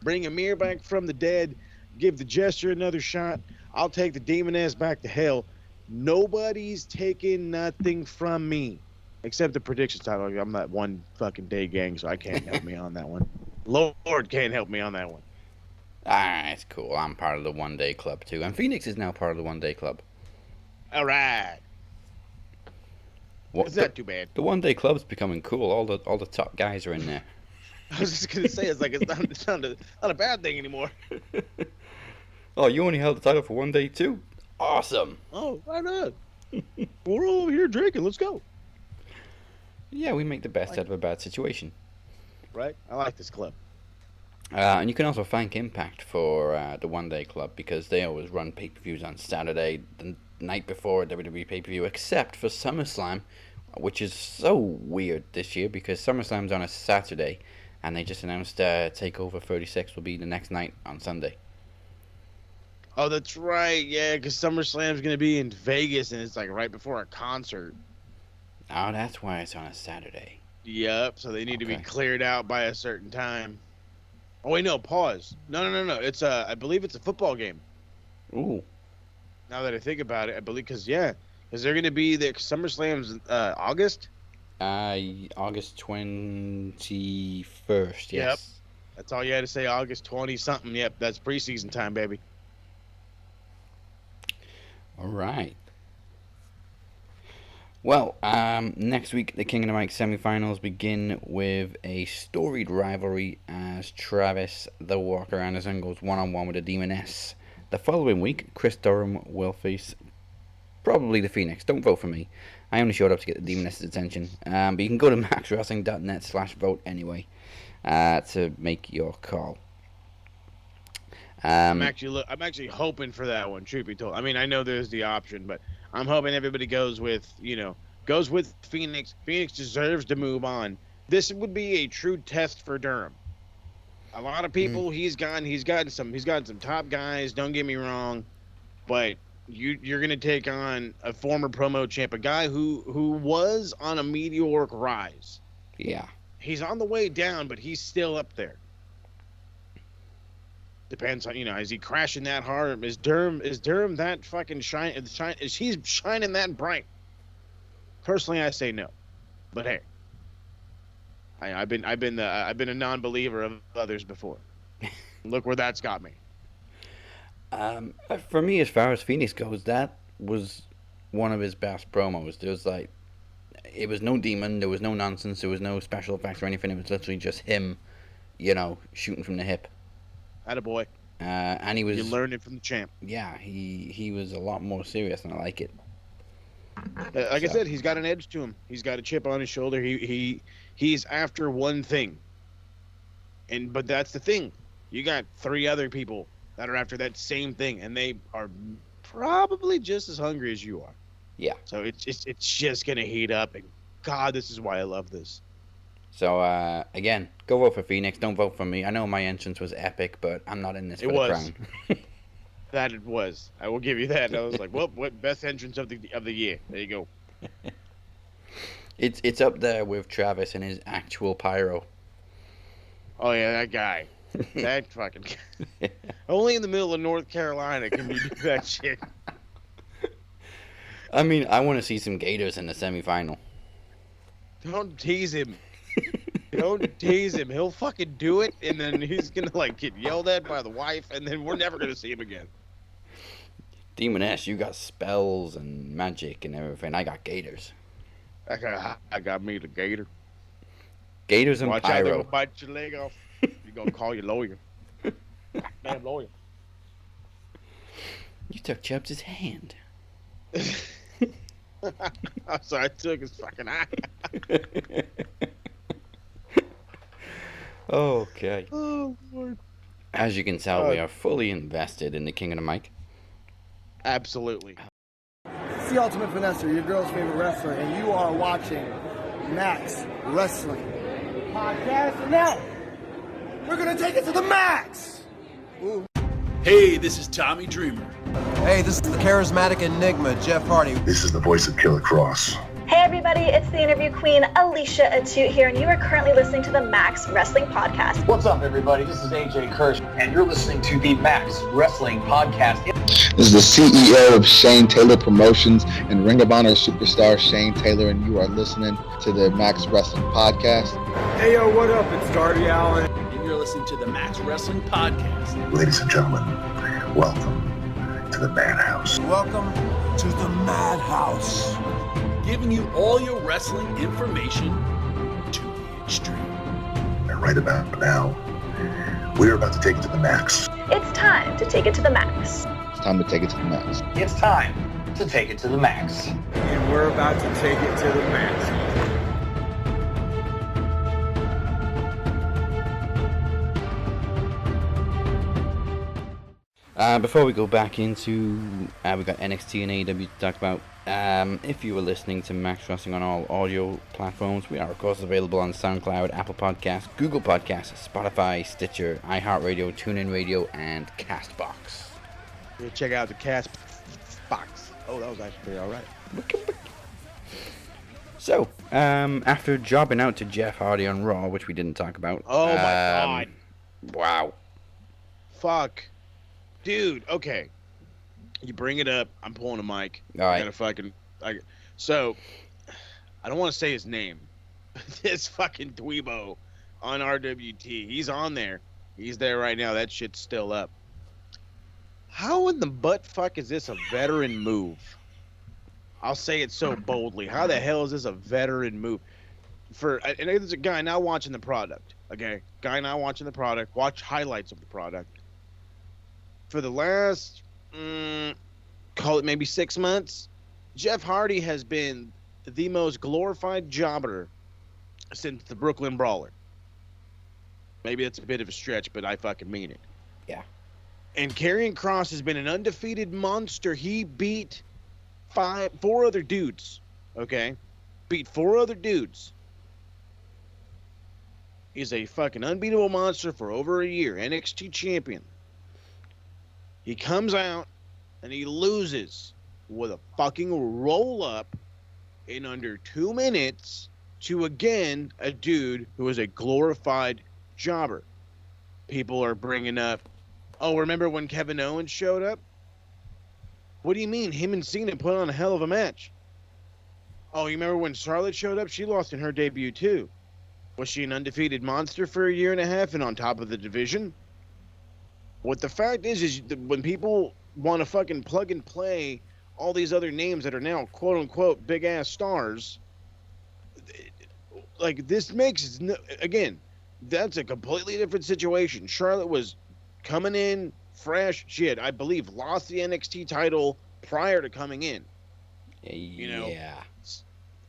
Bring Amir back from the dead. Give the Jester another shot. I'll take the Demoness back to hell. Nobody's taking nothing from me. Except the predictions title. I'm that one fucking day gang, so I can't help me on that one. Lord can't help me on that one. Ah, it's cool. I'm part of the One Day Club too, and Phoenix is now part of the One Day Club. All right. It's not too bad. The One Day Club's becoming cool. All the top guys are in there. I was just gonna say it's not a bad thing anymore. Oh, you only held the title for one day too? Awesome. Oh, why not? We're all over here drinking. Let's go. Yeah, we make the best out of a bad situation. Right? I like this club. And you can also thank Impact for the One Day Club, because they always run pay-per-views on Saturday, the night before a WWE pay-per-view, except for SummerSlam, which is so weird this year because SummerSlam's on a Saturday, and they just announced TakeOver 36 will be the next night on Sunday. Oh, that's right. Yeah, because SummerSlam's going to be in Vegas, and it's like right before a concert. Oh, that's why it's on a Saturday. Yep, so they need to be cleared out by a certain time. Oh, wait, no, pause. No. It's I believe it's a football game. Ooh. Now that I think about it, I believe, because they're going to be the SummerSlam's August? August 21st, yes. Yep. That's all you had to say, August 20-something. Yep, that's preseason time, baby. All right. Well, next week, the King of the Mic semifinals begin with a storied rivalry as Travis the Walker Anderson goes one-on-one with the Demoness. The following week, Chris Durham will face probably the Phoenix. Don't vote for me. I only showed up to get the Demoness's attention. But you can go to maxwrestling.net/vote anyway to make your call. I'm actually hoping for that one, truth be told. I mean, I know there's the option, but I'm hoping everybody goes with Phoenix. Phoenix deserves to move on. This would be a true test for Durham. A lot of people he's gotten some top guys, don't get me wrong, but you're going to take on a former promo champ, a guy who was on a meteoric rise. Yeah. He's on the way down, but he's still up there. Depends on, is he crashing that hard? Is Durham that fucking is he shining that bright? Personally, I say no. But hey, I've been a non-believer of others before. Look where that's got me. For me, as far as Phoenix goes, that was one of his best promos. It was no demon, there was no nonsense, there was no special effects or anything. It was literally just him, shooting from the hip. Attaboy. And he was. You learned it from the champ. Yeah, he was a lot more serious, and I like it. I said, he's got an edge to him. He's got a chip on his shoulder. He's after one thing. But that's the thing. You got 3 other people that are after that same thing, and they are probably just as hungry as you are. Yeah. So it's just gonna heat up, and God, this is why I love this. So, again, go vote for Phoenix. Don't vote for me. I know my entrance was epic, but I'm not in this for the crown. That it was. I will give you that. I was like, well, what best entrance of the year? There you go. It's up there with Travis and his actual pyro. Oh, yeah, that guy. That fucking guy. Only in the middle of North Carolina can you do that shit. I mean, I want to see some Gators in the semifinal. Don't tease him. Don't tease him. He'll fucking do it, and then he's gonna get yelled at by the wife, and then we're never gonna see him again. Demoness, you got spells and magic and everything. I got Gators. I got me the Gator. Gators and Watch pyro. Out, they're gonna bite your leg off. You're gonna call your lawyer. Damn lawyer. You took Chubbs' hand. I'm sorry, I took his fucking eye. Okay. Oh, Lord. As you can tell, we are fully invested in the King of the Mic. Absolutely. It's the Ultimate Finesser, your girl's favorite wrestler, and you are watching Max Wrestling Podcast. And now, we're going to take it to the max! Ooh. Hey, this is Tommy Dreamer. Hey, this is the charismatic enigma, Jeff Hardy. This is the voice of Killer Cross. Hey everybody, it's the interview queen, Alicia Atute here, and you are currently listening to the Max Wrestling Podcast. What's up, everybody? This is AJ Kirsch, and you're listening to the Max Wrestling Podcast. This is the CEO of Shane Taylor Promotions and Ring of Honor superstar Shane Taylor, and you are listening to the Max Wrestling Podcast. Hey, yo, what up? It's Darby Allin. And you're listening to the Max Wrestling Podcast. Ladies and gentlemen, welcome to the Madhouse. Welcome to the Madhouse. Giving you all your wrestling information to the extreme. And right about now, we're about to take it to the max. It's time to take it to the max. It's time to take it to the max. It's time to take it to the max. And we're about to take it to the max. Before we go back into, we've got NXT and AEW to talk about. If you were listening to Max Wrestling on all audio platforms, we are of course available on SoundCloud, Apple Podcasts, Google Podcasts, Spotify, Stitcher, iHeartRadio, TuneIn Radio, and CastBox. Yeah, check out the CastBox. Oh, that was actually pretty alright. So, after jobbing out to Jeff Hardy on Raw, which we didn't talk about. Oh my god. Wow. Fuck. Dude, okay. You bring it up. I'm pulling a mic. All right. So, I don't want to say his name. This fucking dweebo on RWT. He's on there. He's there right now. That shit's still up. How in the butt fuck is this a veteran move? I'll say it so boldly. How the hell is this a veteran move? And there's a guy now watching the product. Okay? Guy now watching the product. Watch highlights of the product. For the last, call it maybe 6 months, Jeff Hardy has been the most glorified jobber since the Brooklyn Brawler. Maybe that's a bit of a stretch, but I fucking mean it. Yeah. And Karrion Kross has been an undefeated monster. He beat 4 other dudes, okay? Beat 4 other dudes. He's a fucking unbeatable monster for over a year, NXT champion. He comes out and he loses with a fucking roll-up in under 2 minutes to, again, a dude who is a glorified jobber. People are bringing up, oh, remember when Kevin Owens showed up? What do you mean? Him and Cena put on a hell of a match. Oh, you remember when Charlotte showed up? She lost in her debut, too. Was she an undefeated monster for a year and a half and on top of the division? What the fact is when people want to fucking plug and play all these other names that are now quote-unquote big-ass stars, like, this makes, again, that's a completely different situation. Charlotte was coming in fresh. She had, I believe, lost the NXT title prior to coming in. You know? Yeah.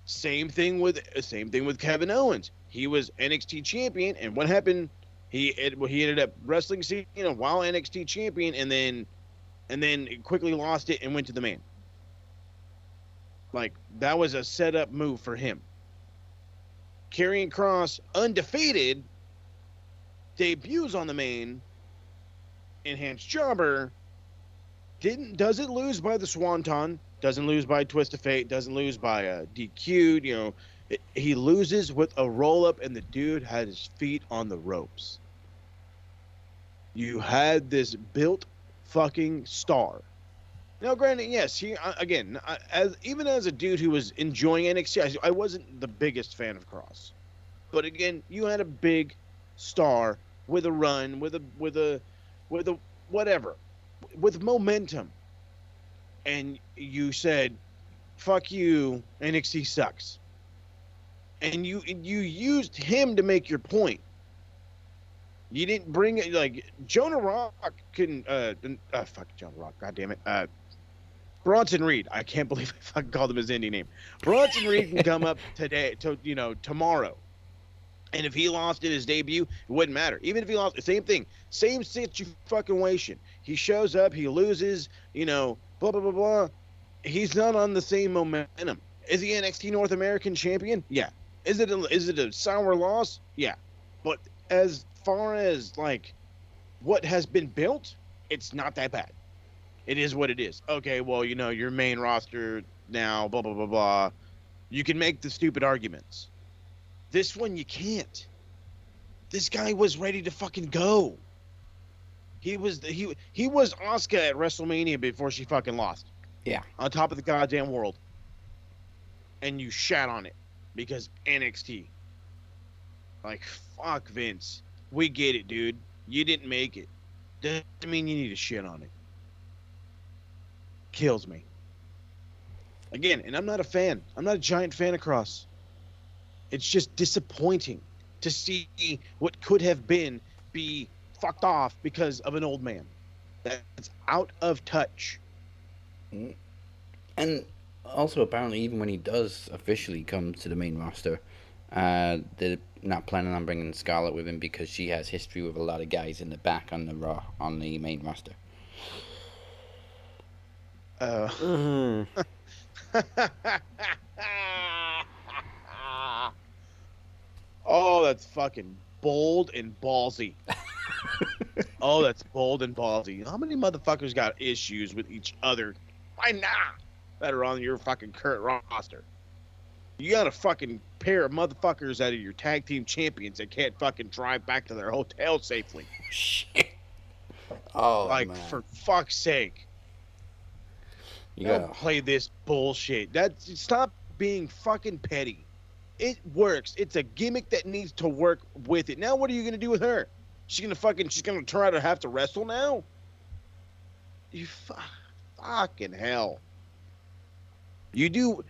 Same thing with Kevin Owens. He was NXT champion, and what happened? He ended up wrestling Cena while NXT champion, and then quickly lost it and went to the main. Like, that was a setup move for him. Karrion Kross, undefeated, debuts on the main. Enhanced jobber. Doesn't lose by the Swanton. Doesn't lose by Twist of Fate. Doesn't lose by a DQ'd. You know, he loses with a roll-up, and the dude had his feet on the ropes. You had this built fucking star. Now, granted, yes, even as a dude who was enjoying NXT, I wasn't the biggest fan of Kross. But again, you had a big star with a run, with a whatever, with momentum. And you said, fuck you, NXT sucks. And you used him to make your point. You didn't bring it, like, Jonah Rock couldn't, fuck Jonah Rock, goddammit. Bronson Reed, I can't believe I fucking called him his indie name. Bronson Reed can come up tomorrow. And if he lost in his debut, it wouldn't matter. Even if he lost, same thing. Same situation. He shows up, he loses, blah, blah, blah, blah. He's not on the same momentum. Is he NXT North American champion? Yeah. Is it a sour loss? Yeah. But as far as, like, what has been built, it's not that bad. It is what it is. Okay, well, your main roster now, blah, blah, blah, blah. You can make the stupid arguments. This one, you can't. This guy was ready to fucking go. He was Asuka at WrestleMania before she fucking lost. Yeah. On top of the goddamn world. And you shat on it because NXT. Like, fuck, Vince. We get it, dude. You didn't make it. Doesn't mean you need to shit on it. Kills me. Again, and I'm not a fan. I'm not a giant fan of Cross. It's just disappointing to see what could have been be fucked off because of an old man. That's out of touch. And also, apparently, even when he does officially come to the main roster, they're not planning on bringing Scarlett with him because she has history with a lot of guys in the back on the main roster. Oh, that's fucking bold and ballsy. Oh, that's bold and ballsy. How many motherfuckers got issues with each other? Why not? That are on your fucking current roster. You got a fucking pair of motherfuckers that are your tag team champions that can't fucking drive back to their hotel safely. Shit. Oh, like, man. For fuck's sake. Don't play this bullshit. Stop being fucking petty. It works. It's a gimmick that needs to work with it. Now what are you gonna do with her? She's gonna try to have to wrestle now? You fucking hell. You do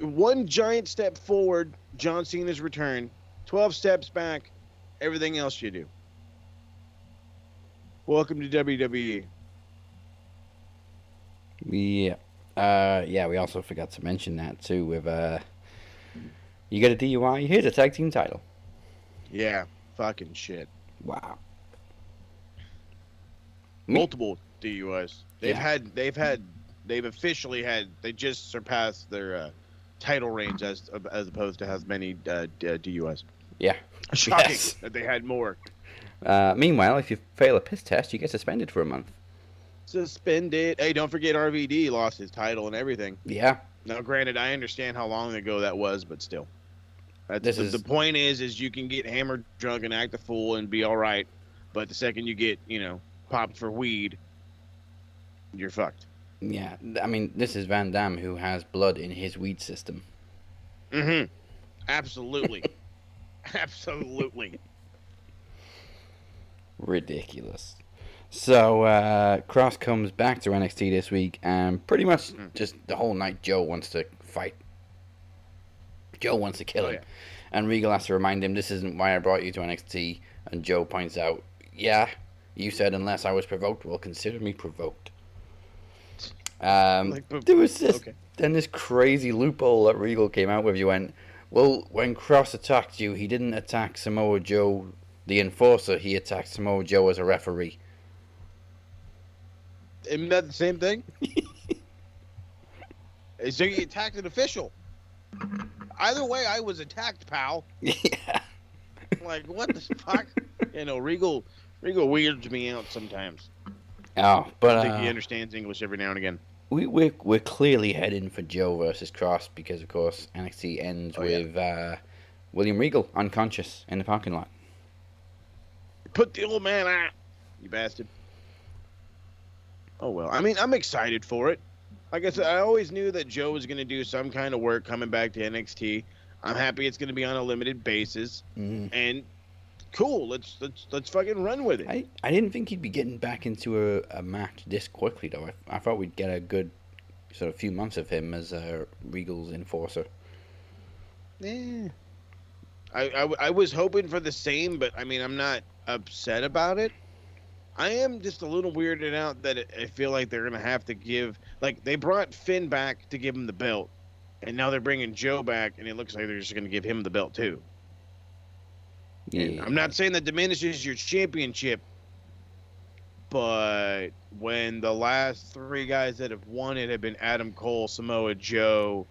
one giant step forward, John Cena's return, 12 steps back, everything else you do. Welcome to WWE. Yeah. Yeah, we also forgot to mention that too with you get a DUI, here's a tag team title. Yeah, fucking shit. Wow. Multiple DUIs. They've officially had. They just surpassed their title range as opposed to as many DUIs. Yeah. Shocking that they had more. Meanwhile, if you fail a piss test, you get suspended for a month. Suspended. Hey, don't forget RVD lost his title and everything. Yeah. Now, granted, I understand how long ago that was, but still. The point is you can get hammered, drunk, and act a fool and be all right, but the second you get, popped for weed, you're fucked. Yeah, I mean, this is Van Damme who has blood in his weed system. Mm-hmm. Absolutely. Absolutely. Ridiculous. So, Cross comes back to NXT this week, and pretty much just the whole night Joe wants to fight. Joe wants to kill him. Yeah. And Regal has to remind him, this isn't why I brought you to NXT. And Joe points out, yeah, you said unless I was provoked, well, consider me provoked. There was this crazy loophole that Regal came out with. You went, well, when Cross attacked you, he didn't attack Samoa Joe, the enforcer. He attacked Samoa Joe as a referee. Isn't that the same thing? So he attacked an official. Either way, I was attacked, pal. Yeah. Like, what the fuck? Regal weirds me out sometimes. Oh, but I think he understands English every now and again. We're clearly heading for Joe versus Cross because, of course, NXT ends with William Regal unconscious in the parking lot. Put the old man out, you bastard. Oh, well. I mean, I'm excited for it. Like I said, I always knew that Joe was going to do some kind of work coming back to NXT. I'm happy it's going to be on a limited basis. Mm-hmm. And cool, let's fucking run with it. I didn't think he'd be getting back into a match this quickly, though. I thought we'd get a good sort of few months of him as Regal's enforcer. Yeah. I was hoping for the same, but I mean, I'm not upset about it. I am just a little weirded out that I feel like they're going to have to give... Like, they brought Finn back to give him the belt, and now they're bringing Joe back, and it looks like they're just going to give him the belt, too. Yeah. I'm not saying that diminishes your championship, but when the last three guys that have won it have been Adam Cole, Samoa Joe,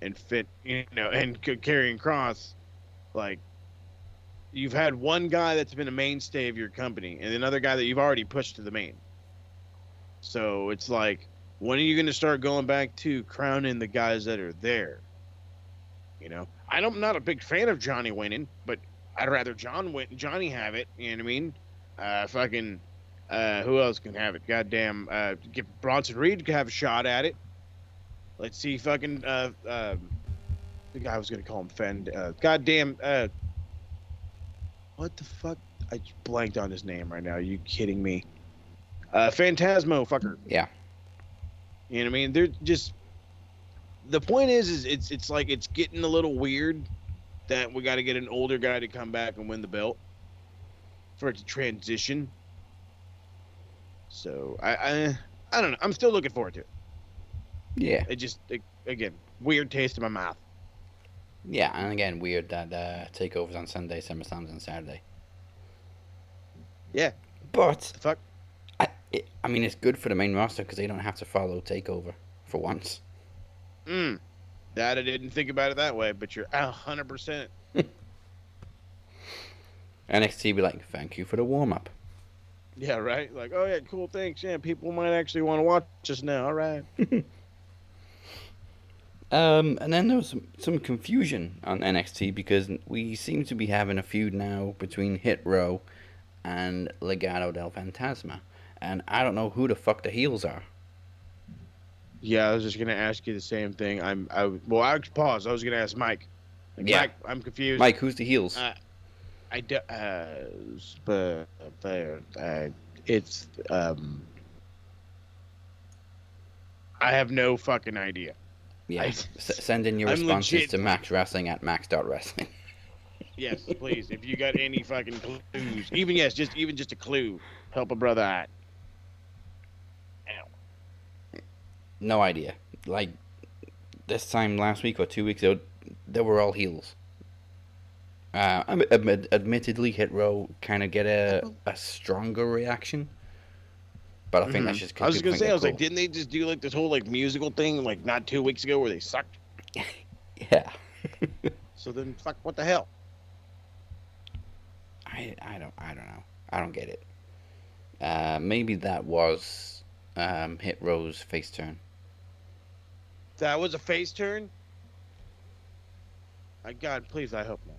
and Finn, and Karrion Kross, like... You've had one guy that's been a mainstay of your company and another guy that you've already pushed to the main. So it's like, when are you going to start going back to crowning the guys that are there? You know, I'm not a big fan of Johnny winning, but I'd rather Johnny have it. You know what I mean? Who else can have it? Goddamn, get Bronson Reed to have a shot at it. Let's see, the guy I was gonna call him Fend. What the fuck? I just blanked on his name right now. Are you kidding me? Phantasmo fucker. Yeah. You know what I mean? They're just. The point is it's like it's getting a little weird that we got to get an older guy to come back and win the belt for it to transition. So I don't know. I'm still looking forward to it. Yeah. Again, weird taste in my mouth. Yeah, and again, weird that Takeover's on Sunday, SummerSlam's on Saturday. Yeah. But the fuck? I mean, it's good for the main roster because they don't have to follow Takeover for once. That I didn't think about it that way, but you're 100%. NXT be like, thank you for the warm-up. Yeah, right? Like, oh yeah, cool, thanks. Yeah, people might actually want to watch us now. All right. And then there was some confusion on NXT because we seem to be having a feud now between Hit Row and Legado del Fantasma. And I don't know who the fuck the heels are. Yeah, I was just gonna ask you the same thing. I pause. I was gonna ask Mike. Mike, I'm confused. Mike, who's the heels? It's I have no fucking idea. Yeah, send in your responses to maxwrestling@max.wrestling. Yes, please. If you got any fucking clues, even just a clue, help a brother out. No idea. Like, this time last week or 2 weeks ago, they were all heels. Admittedly, Hit Row kind of get a stronger reaction. But I think that's just because I was going to say, like, didn't they just do, like, this whole, like, musical thing, like, not 2 weeks ago where they sucked? Yeah. So then, fuck, what the hell? I don't know. I don't get it. Maybe that was Hit Row's face turn. That was a face turn? God, please, I hope not.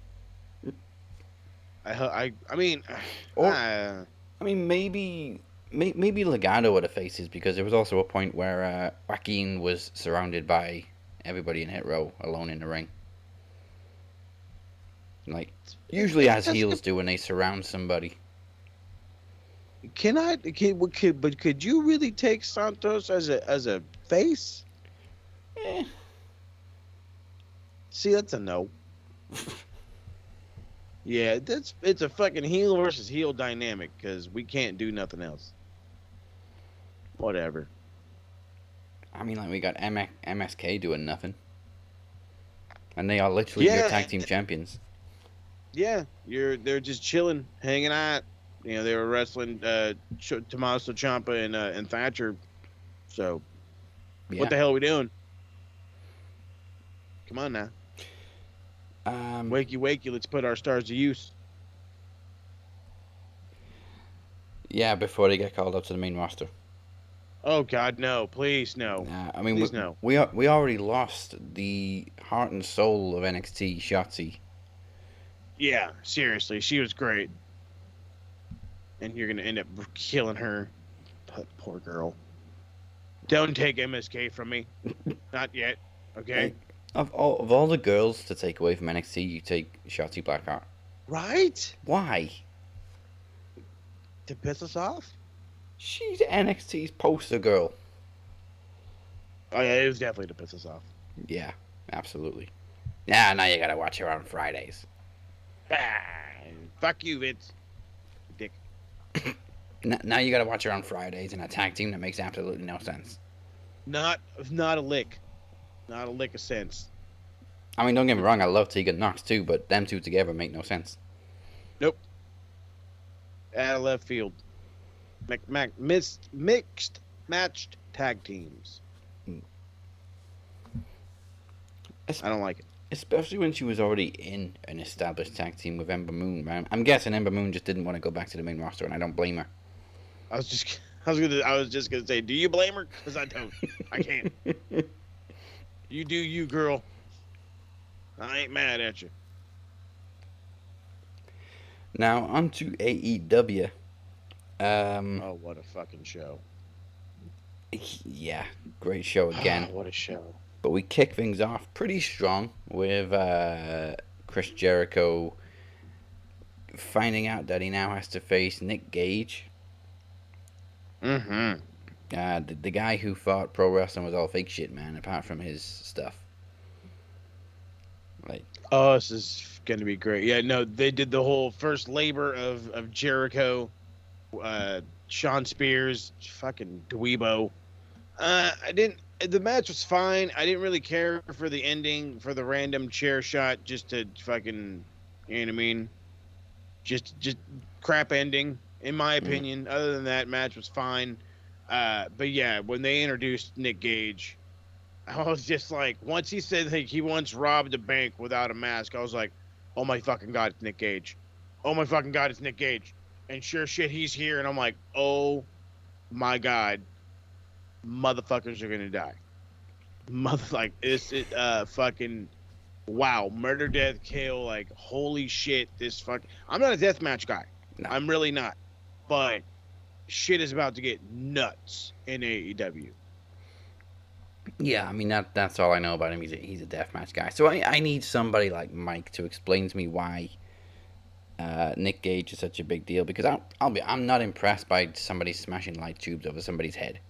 I mean, maybe Legado were the faces because there was also a point where Joaquin was surrounded by everybody in Hit Row alone in the ring. Like, usually as heels do when they surround somebody. Could you really take Santos as a face? See, that's a no. Yeah, it's a fucking heel versus heel dynamic because we can't do nothing else. Whatever. I mean, like, we got MSK doing nothing. And they are literally your tag team champions. Yeah, they're just chilling, hanging out. You know, they were wrestling Tommaso Ciampa and Thatcher. So, What the hell are we doing? Come on now. Wakey, let's put our stars to use. Yeah, before they get called up to the main roster. Oh God, no! Please, no! I mean, please, no. We already lost the heart and soul of NXT, Shotzi. Yeah, seriously, she was great, and you're gonna end up killing her. Poor girl. Don't take MSK from me. Not yet. Okay. Of all the girls to take away from NXT, you take Shotzi Blackheart. Right? Why? To piss us off? She's NXT's poster girl. Oh yeah, it was definitely to piss us off. Yeah, absolutely. Now you gotta watch her on Fridays. Fuck you, Vince. Dick. Now you gotta watch her on Fridays in a tag team that makes absolutely no sense. Not a lick. Not a lick of sense. I mean, don't get me wrong, I love Tegan Knox too, but them two together make no sense. Nope. Out of left field. Mixed matched tag teams. I don't like it. Especially when she was already in an established tag team with Ember Moon, man. I'm guessing Ember Moon just didn't want to go back to the main roster, and I don't blame her. I was just gonna say, do you blame her? Because I don't. I can't. You do you, girl. I ain't mad at you. Now on to AEW. Oh, what a fucking show! Yeah, great show again. What a show! But we kick things off pretty strong with Chris Jericho finding out that he now has to face Nick Gage. Mm-hmm. The guy who thought pro wrestling was all fake shit, man, apart from his stuff. Like, oh, this is gonna be great. Yeah, no, they did the whole first labor of Jericho, Sean Spears, fucking Dweebo. The match was fine. I didn't really care for the ending, for the random chair shot, just to fucking, you know what I mean? Just crap ending, in my opinion. Other than that, match was fine. But yeah, when they introduced Nick Gage, I was just like, once he said like he once robbed a bank without a mask, I was like, oh my fucking God, it's Nick Gage. Oh my fucking God, it's Nick Gage. And sure shit, he's here. And I'm like, oh my God, motherfuckers are going to die. Fucking, wow. Murder, death, kill. Like, holy shit, I'm not a deathmatch guy. No. I'm really not. But shit is about to get nuts in AEW. Yeah, I mean that's all I know about him. He's a deathmatch guy. So I need somebody like Mike to explain to me why Nick Gage is such a big deal, because I'm not impressed by somebody smashing light tubes over somebody's head.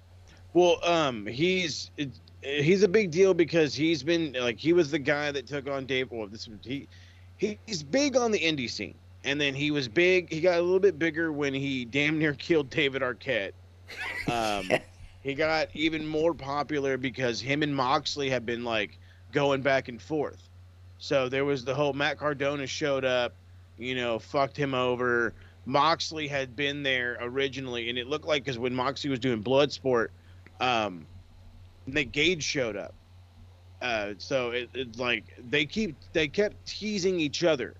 Well, he's a big deal because he's been like, he was the guy that took on Dave. Well, he's big on the indie scene, and then he was big. He got a little bit bigger when he damn near killed David Arquette. He got even more popular because him and Moxley have been like going back and forth. So there was the whole Matt Cardona showed up, fucked him over. Moxley had been there originally, and it looked like, because when Moxley was doing Bloodsport, Nick Gage showed up. So it's like they kept teasing each other.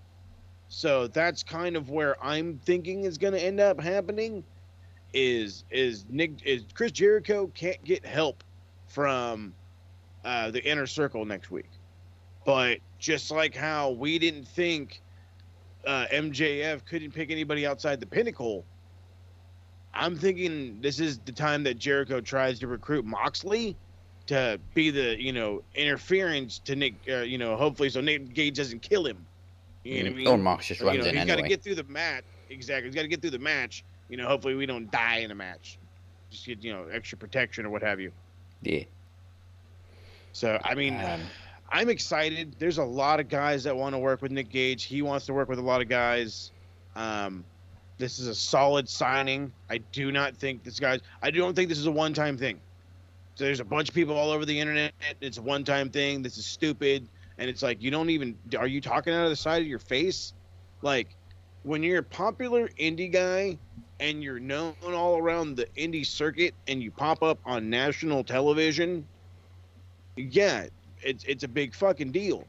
So that's kind of where I'm thinking is going to end up happening. Is Chris Jericho can't get help from the Inner Circle next week. But just like how we didn't think MJF couldn't pick anybody outside the Pinnacle, I'm thinking this is the time that Jericho tries to recruit Moxley to be the, interference to Nick, hopefully so Nick Gage doesn't kill him. You know what I mean? Or Mox just runs in anyway. He's got to get through the match. Exactly. He's got to get through the match. Hopefully we don't die in a match. Just get, extra protection or what have you. Yeah. So, I mean, I'm excited. There's a lot of guys that want to work with Nick Gage. He wants to work with a lot of guys. This is a solid signing. I don't think this is a one-time thing. So there's a bunch of people all over the internet. It's a one-time thing. This is stupid. And it's like, are you talking out of the side of your face? Like, when you're a popular indie guy and you're known all around the indie circuit and you pop up on national television, yeah, it's a big fucking deal.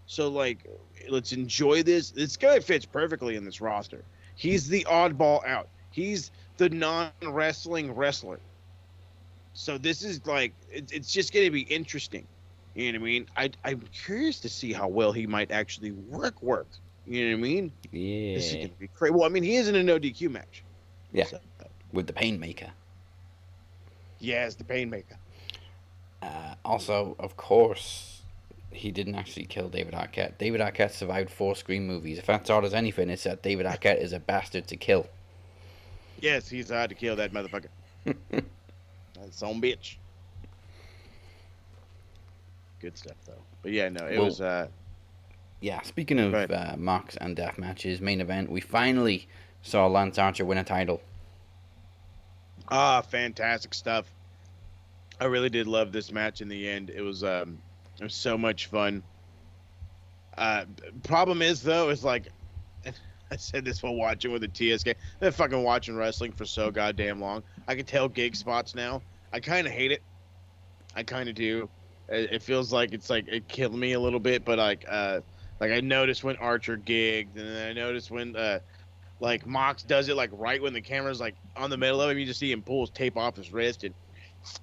So, like, let's enjoy this. This guy fits perfectly in this roster. He's the oddball out. He's the non-wrestling wrestler. So this is like, it's just going to be interesting. You know what I mean? I'm curious to see how well he might actually work. You know what I mean? Yeah. This is going to be crazy. Well, I mean, he is in a no DQ match. Yeah. So, with the Painmaker. Yeah, it's the Painmaker. Also, of course, he didn't actually kill David Arquette. David Arquette survived 4 Scream movies. If that taught us anything, it's that David Arquette is a bastard to kill. Yes, he's hard to kill, that motherfucker. That's some bitch. Good stuff, though. But yeah, no, it was... Yeah, speaking of Mox and death matches, main event, we finally saw Lance Archer win a title. Fantastic stuff. I really did love this match in the end. It was so much fun. Problem is, though, is like, I said this while watching with the TSK. I've been fucking watching wrestling for so goddamn long. I can tell gig spots now. I kind of hate it. I kind of do. It feels like it killed me a little bit, but like I noticed when Archer gigged, and then I noticed when like Mox does it like right when the camera's like on the middle of him, you just see him pull his tape off his wrist and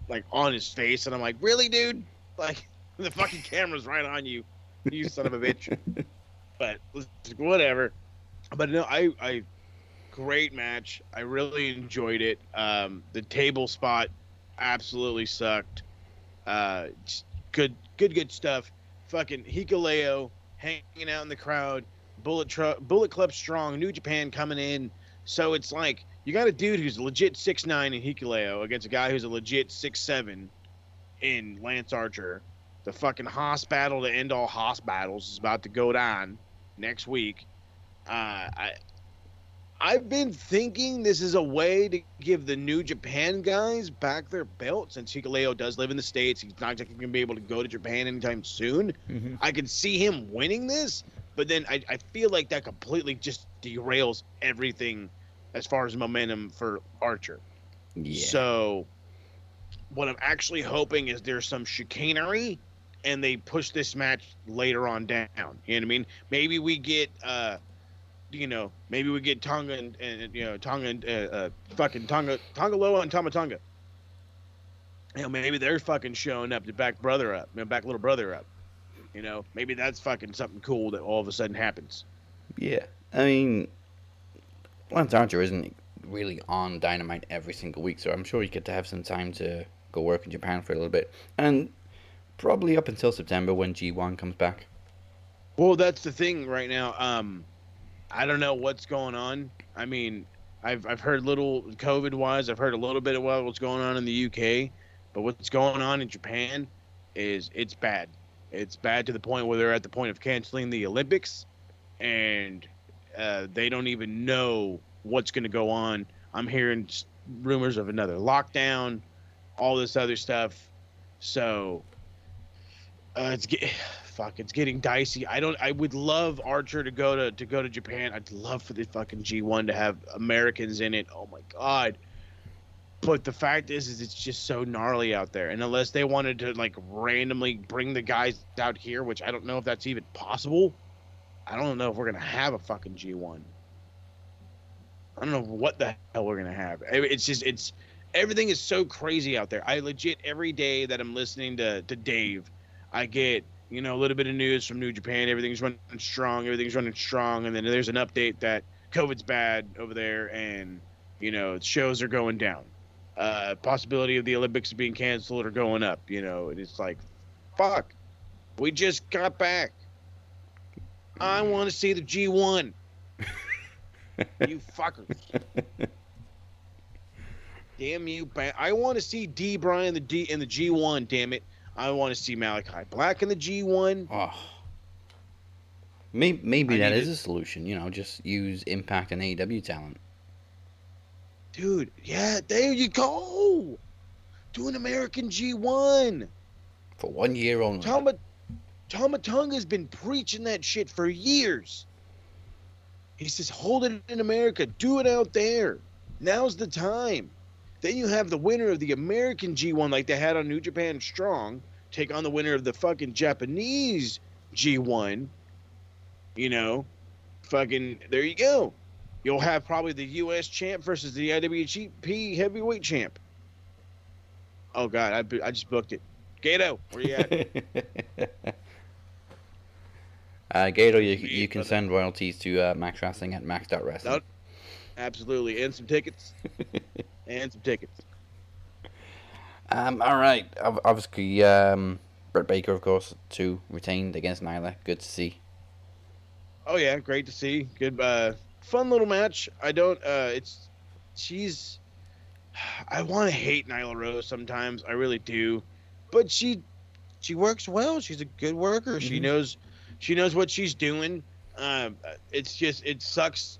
like on his face, and I'm like, really, dude? Like the fucking camera's right on you. You son of a bitch. But whatever. But no, I great match. I really enjoyed it. The table spot absolutely sucked. Good stuff. Fucking Hikuleo hanging out in the crowd. Bullet Club strong. New Japan coming in. So it's like you got a dude who's legit 6'9" in Hikuleo against a guy who's a legit 6'7" in Lance Archer. The fucking Haas battle to end all Haas battles is about to go down next week. I've been thinking this is a way to give the New Japan guys back their belt, since Hikuleo does live in the States. He's not going to be able to go to Japan anytime soon. Mm-hmm. I could see him winning this, but then I feel like that completely just derails everything as far as momentum for Archer. Yeah. So what I'm actually hoping is there's some chicanery and they push this match later on down. You know what I mean? Maybe we get maybe we get Tonga and fucking Tonga Loa and Tamatonga. Maybe they're fucking showing up to back little brother up. Maybe that's fucking something cool that all of a sudden happens. Yeah, I mean, Lance Archer isn't really on Dynamite every single week, so I'm sure you get to have some time to go work in Japan for a little bit, and probably up until September when G1 comes back. Well, that's the thing right now. I don't know what's going on. I mean, I've heard little COVID-wise. I've heard a little bit of what's going on in the UK, but what's going on in Japan is it's bad. It's bad to the point where they're at the point of canceling the Olympics, and they don't even know what's going to go on. I'm hearing rumors of another lockdown, all this other stuff. So it's getting dicey. I would love Archer to go to Japan. I'd love for the fucking G1 to have Americans in it. Oh my god. But the fact is it's just so gnarly out there. And unless they wanted to like randomly bring the guys out here, which I don't know if that's even possible, I don't know if we're gonna have a fucking G1. I don't know what the hell we're gonna have. It's everything is so crazy out there. I legit every day that I'm listening to Dave, I get a little bit of news from New Japan. Everything's running strong, and then there's an update that COVID's bad over there, and shows are going down. Possibility of the Olympics being canceled or going up. And it's like, fuck, we just got back. I want to see the G1. You fuckers. Damn you! I want to see Bryan in the G1. Damn it! I want to see Malachi Black in the G1. Oh. Maybe that is a solution. Just use Impact and AEW talent. Dude, yeah, there you go. Do an American G1 for 1 year only. Tamatonga's been preaching that shit for years. He says, hold it in America. Do it out there. Now's the time. Then you have the winner of the American G1 like they had on New Japan Strong take on the winner of the fucking Japanese G1. Fucking, there you go. You'll have probably the U.S. champ versus the IWGP heavyweight champ. Oh, God, I just booked it. Gato, where you at? Gato, you can send royalties to Max Wrestling at max.wrestling. Nope. Absolutely. And some tickets. All right. Obviously, Britt Baker, of course, too, retained against Nyla. Good to see. Oh, yeah. Great to see. Good, fun little match. I want to hate Nyla Rose sometimes. I really do. But she works well. She's a good worker. Mm-hmm. She knows what she's doing. It sucks.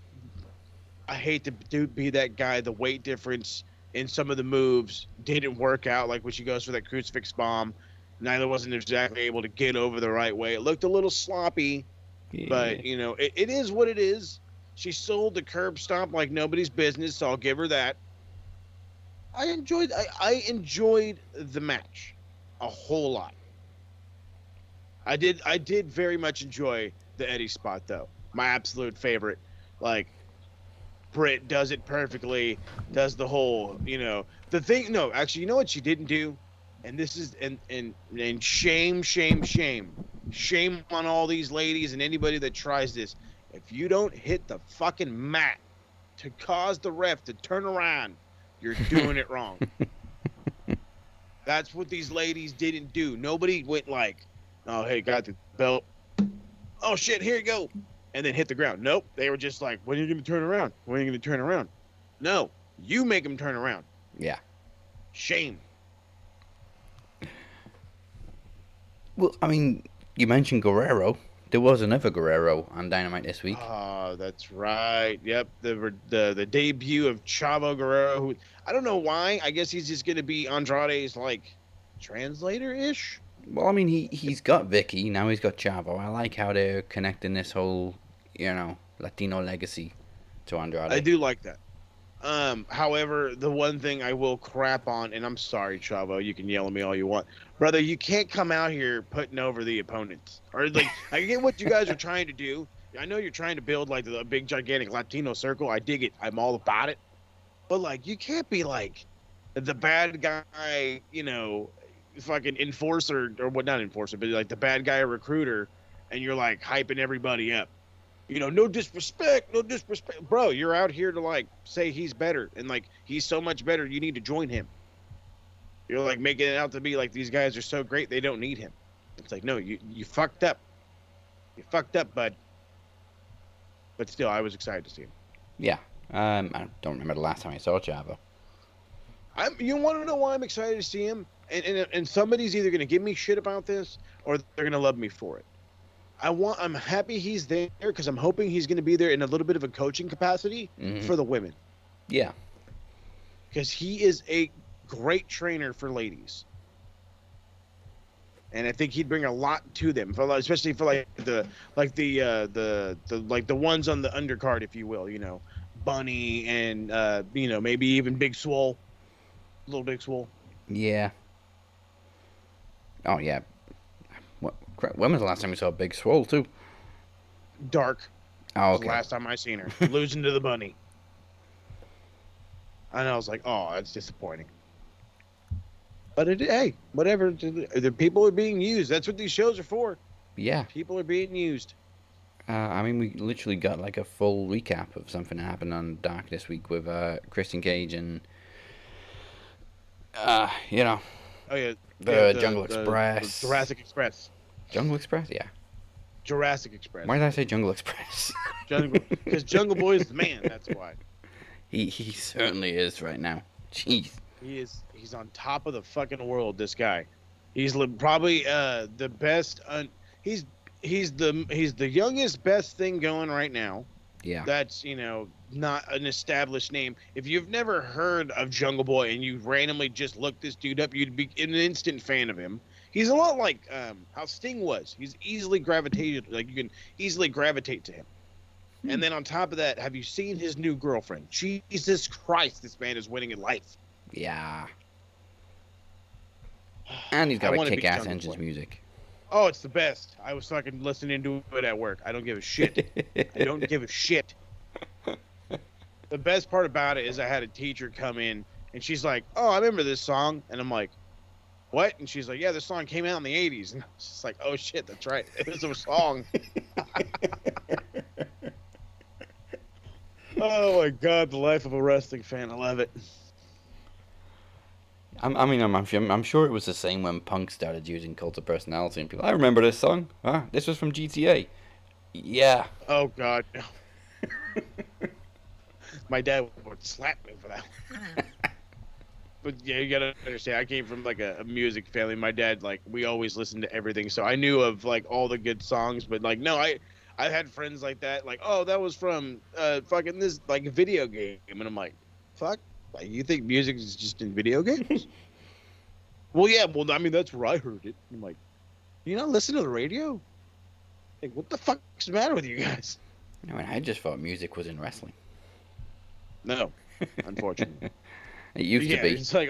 I hate to be that guy. The weight difference in some of the moves didn't work out. Like when she goes for that crucifix bomb, Nyla wasn't exactly able to get over the right way. It looked a little sloppy, but it is what it is. She sold the curb stomp like nobody's business, so I'll give her that. I enjoyed the match a whole lot. I did very much enjoy the Eddie spot though. My absolute favorite. Like Britt does it perfectly, does the whole, the thing. No, actually, you know what she didn't do? And this is, and shame shame on all these ladies and anybody that tries this. If you don't hit the fucking mat to cause the ref to turn around, you're doing it wrong. That's what these ladies didn't do. Nobody went like, oh, hey, got the belt. Oh, shit, here you go. And then hit the ground. Nope. They were just like, when are you going to turn around? When are you going to turn around? No. You make them turn around. Yeah. Shame. Well, I mean, you mentioned Guerrero. There was another Guerrero on Dynamite this week. Oh, that's right. Yep, the debut of Chavo Guerrero. Who I don't know why. I guess he's just going to be Andrade's like translator-ish. Well, I mean, he's got Vicky, now he's got Chavo. I like how they're connecting this whole, Latino legacy to Andrade. I do like that. However, the one thing I will crap on, and I'm sorry, Chavo, you can yell at me all you want. Brother, you can't come out here putting over the opponents. Or, like, I get what you guys are trying to do. I know you're trying to build, like, a big, gigantic Latino circle. I dig it. I'm all about it. But, like, you can't be, like, the bad guy, fucking enforcer, or what, not enforcer, but, like, the bad guy recruiter, and you're, like, hyping everybody up. No disrespect, Bro, you're out here to, like, say he's better. And, like, he's so much better, you need to join him. You're, like, making it out to be like these guys are so great, they don't need him. It's like, no, you fucked up. You fucked up, bud. But still, I was excited to see him. Yeah. I don't remember the last time I saw Chavo. You want to know why I'm excited to see him? And somebody's either going to give me shit about this, or they're going to love me for it. I'm happy he's there because I'm hoping he's going to be there in a little bit of a coaching capacity for the women. Yeah. Because he is a great trainer for ladies. And I think he'd bring a lot to them, especially for the ones on the undercard, if you will, Bunny and maybe even Big Swole, little Big Swole. Yeah. Oh yeah. When was the last time we saw Big Swole too? Dark. Oh, okay. The last time I seen her losing to the Bunny. And I was like, oh, that's disappointing. But hey, whatever. The people are being used. That's what these shows are for. Yeah. People are being used. I mean, we literally got like a full recap of something that happened on Dark this week with Christian Cage and, Oh yeah. The Jungle Express. The Jurassic Express. Jungle Express, yeah. Jurassic Express. Why did I say Jungle Express? Because Jungle Boy is the man. That's why. He certainly is right now. Jeez. He's on top of the fucking world. This guy. He's probably the best. He's the youngest best thing going right now. Yeah. That's not an established name. If you've never heard of Jungle Boy and you randomly just look this dude up, you'd be an instant fan of him. He's a lot like how Sting was. He's easily gravitated. Like you can easily gravitate to him. And then on top of that, have you seen his new girlfriend? Jesus Christ, this man is winning in life. Yeah. And he's got a kick-ass Engines music. Oh, it's the best. I was fucking listening to it at work. I don't give a shit. I don't give a shit. The best part about it is I had a teacher come in, and she's like, oh, I remember this song. And I'm like, what? And she's like, yeah, this song came out in the 80s. And I was just like, oh, shit, that's right. It was a song. Oh, my God, the life of a wrestling fan. I love it. I'm sure it was the same when Punk started using Cult of Personality and people, I remember this song. This was from GTA. Yeah. Oh, God. My dad would slap me for that. But yeah, you gotta understand, I came from like a music family. My dad, like, we always listened to everything. So I knew of like all the good songs, but like, no, I had friends like that. Like, oh, that was from fucking this like video game. And I'm like, fuck? Like, you think music is just in video games? Well, yeah, I mean, that's where I heard it. I'm like, you not listen to the radio? Like, what the fuck's the matter with you guys? I mean, I just thought music was in wrestling. No, unfortunately. It used to be. It's like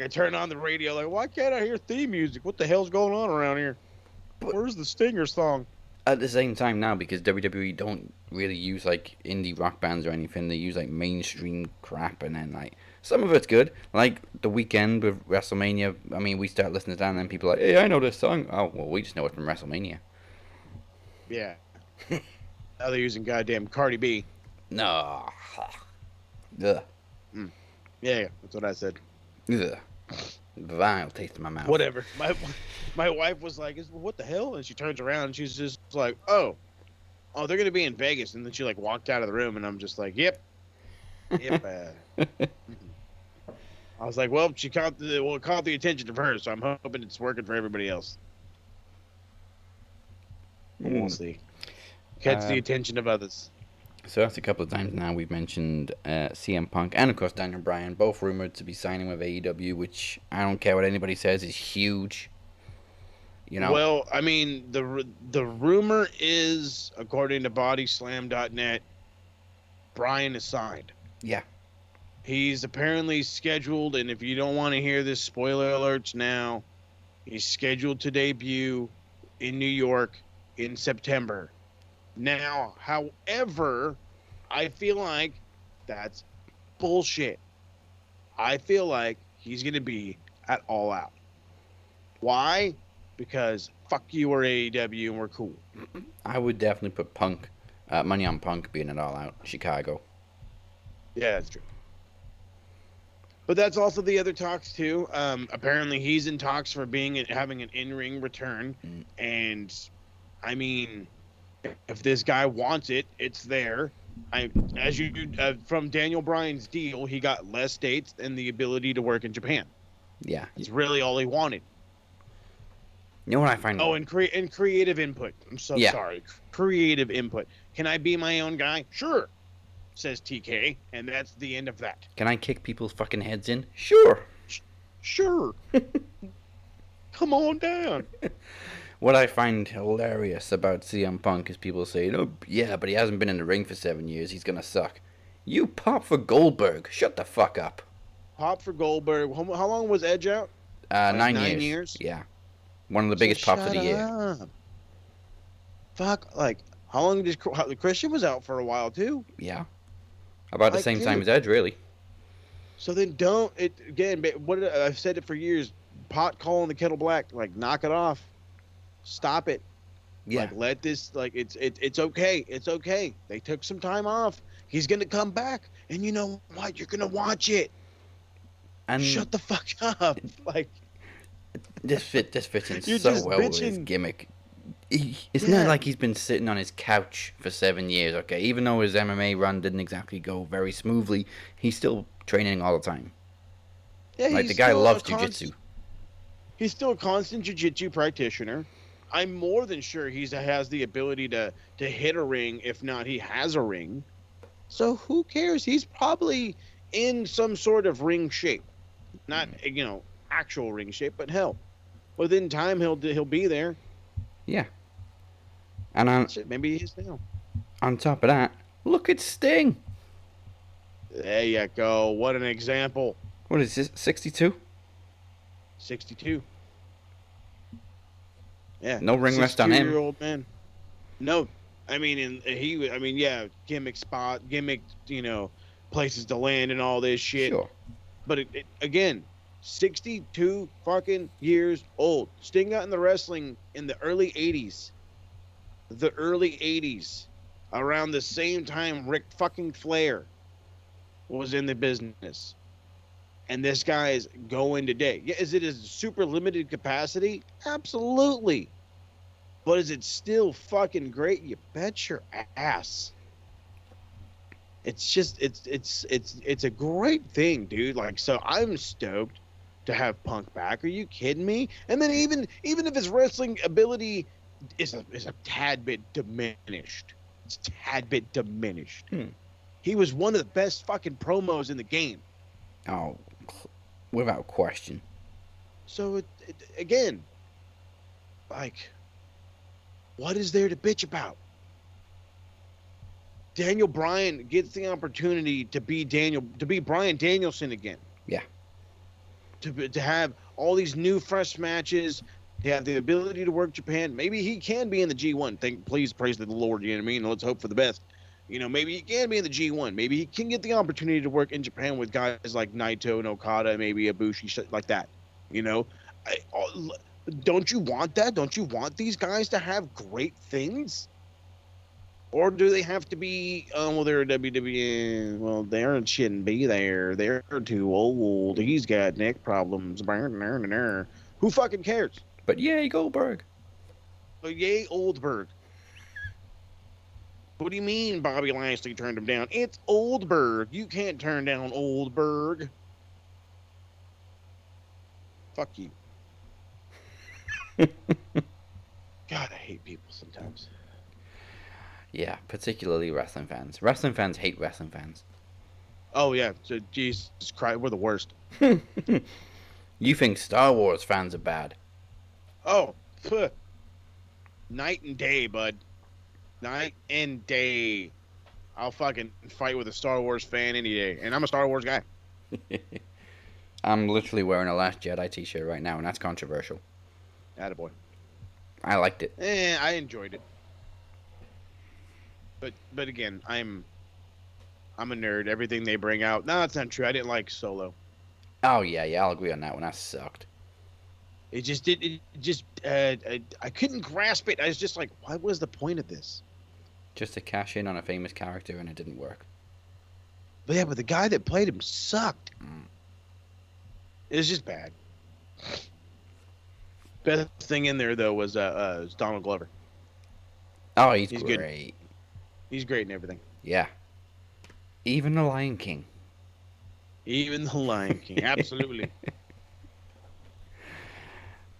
I turn on the radio, like, why can't I hear theme music? What the hell's going on around here? Where's the Stinger song? At the same time now, because WWE don't really use like indie rock bands or anything, they use like mainstream crap, and then like Some of it's good, like the weekend with WrestleMania. I mean, we start listening to that, and then people are like, "Hey, I know this song." Oh, well, we just know it from WrestleMania. Yeah. Now they're using goddamn Cardi B. No. Ugh. Yeah, that's what I said. Ugh. Vile taste in my mouth. Whatever. My wife was like, "What the hell?" And she turns around and she's just like, "Oh, they're gonna be in Vegas." And then she like walked out of the room, and I'm just like, "Yep." I was like, "Well, it caught the attention of her, so I'm hoping it's working for everybody else." We'll see. Catch the attention of others. So that's a couple of times now we've mentioned CM Punk and, of course, Daniel Bryan, both rumored to be signing with AEW, which I don't care what anybody says is huge. You know? Well, I mean, the rumor is, according to BodySlam.net, Bryan is signed. Yeah. He's apparently scheduled, and if you don't want to hear this, spoiler alerts now, he's scheduled to debut in New York in September. Now, however, I feel like that's bullshit. I feel like he's going to be at All Out. Why? Because fuck you, we're AEW and we're cool. I would definitely put money on Punk being at All Out, Chicago. Yeah, that's true. But that's also the other talks too. Apparently, he's in talks for having an in-ring return, and I mean, if this guy wants it, it's there. From Daniel Bryan's deal, he got less dates and the ability to work in Japan. Yeah, it's really all he wanted. You know what I find? Oh, and creative input. I'm so sorry. Creative input. Can I be my own guy? Sure, says TK, and that's the end of that. Can I kick people's fucking heads in? Sure. Sure. Come on down. What I find hilarious about CM Punk is people saying, "Oh, yeah, but he hasn't been in the ring for 7 years. He's gonna suck." You pop for Goldberg. Shut the fuck up. Pop for Goldberg. How long was Edge out? 9 years. Yeah. One of the biggest pops of the year. Fuck, like, how long did Christian was out for a while too? Yeah. About the same time as Edge, really. So then I've said it for years. Pot calling the kettle black. Like, knock it off. Stop it. Yeah. Like, let this, like, it's okay. It's okay. They took some time off. He's going to come back. And you know what? You're going to watch it. And shut the fuck up. Like, this fits in so well with his gimmick. It's not like he's been sitting on his couch for 7 years, okay? Even though his MMA run didn't exactly go very smoothly, he's still training all the time. Yeah, like, the guy loves jiu-jitsu. He's still a constant jiu-jitsu practitioner. I'm more than sure he has the ability to hit a ring. If not, he has a ring. So who cares? He's probably in some sort of ring shape. Not, actual ring shape, but hell, within time he'll be there. Yeah. And maybe he is now. On top of that, look at Sting. There you go. What an example. What is this? 62? 62. Yeah. No ring rest on him. 62-year-old man. No. I mean, gimmick, places to land and all this shit. Sure. But again, 62 fucking years old. Sting got in the wrestling in the early 80s. The early 80s. Around the same time Ric fucking Flair was in the business. And this guy is going today. Yeah, is it a super limited capacity? Absolutely. But is it still fucking great? You bet your ass. It's just it's a great thing, dude. Like, so I'm stoked to have Punk back. Are you kidding me? And then even if his wrestling ability is a tad bit diminished. It's a tad bit diminished. He was one of the best fucking promos in the game. Oh, without question. So again, like, what is there to bitch about? Daniel Bryan gets the opportunity to be Bryan Danielson again. Yeah. To have all these new fresh matches, to have the ability to work Japan. Maybe he can be in the G1. Please praise the Lord, you know what I mean? Let's hope for the best. Maybe he can be in the G1. Maybe he can get the opportunity to work in Japan with guys like Naito and Okada, maybe Ibushi, shit like that. Don't you want that? Don't you want these guys to have great things? Or do they have to be, they're WWE. Well, they shouldn't be there. They're too old. He's got neck problems. Who fucking cares? But yay, Goldberg. But yay, Oldberg. What do you mean Bobby Lashley turned him down? It's Oldberg. You can't turn down Oldberg. Fuck you. God, I hate people sometimes. Yeah, particularly wrestling fans. Wrestling fans hate wrestling fans. Oh, yeah. So, Jesus Christ, we're the worst. You think Star Wars fans are bad? Oh, phew. Night and day, bud. Night and day. I'll fucking fight with a Star Wars fan any day. And I'm a Star Wars guy. I'm literally wearing a Last Jedi t-shirt right now, and that's controversial. Attaboy. I liked it. I enjoyed it. But again, I'm a nerd. Everything they bring out. No, that's not true. I didn't like Solo. Oh, yeah, I'll agree on that one. That sucked. It just did. I couldn't grasp it. I was just like, what was the point of this? Just to cash in on a famous character, and it didn't work. But yeah, but the guy that played him sucked. It was just bad. Best thing in there though was Donald Glover. Oh, he's great. Good. He's great in everything. Yeah. Even the Lion King. Even the Lion King, absolutely.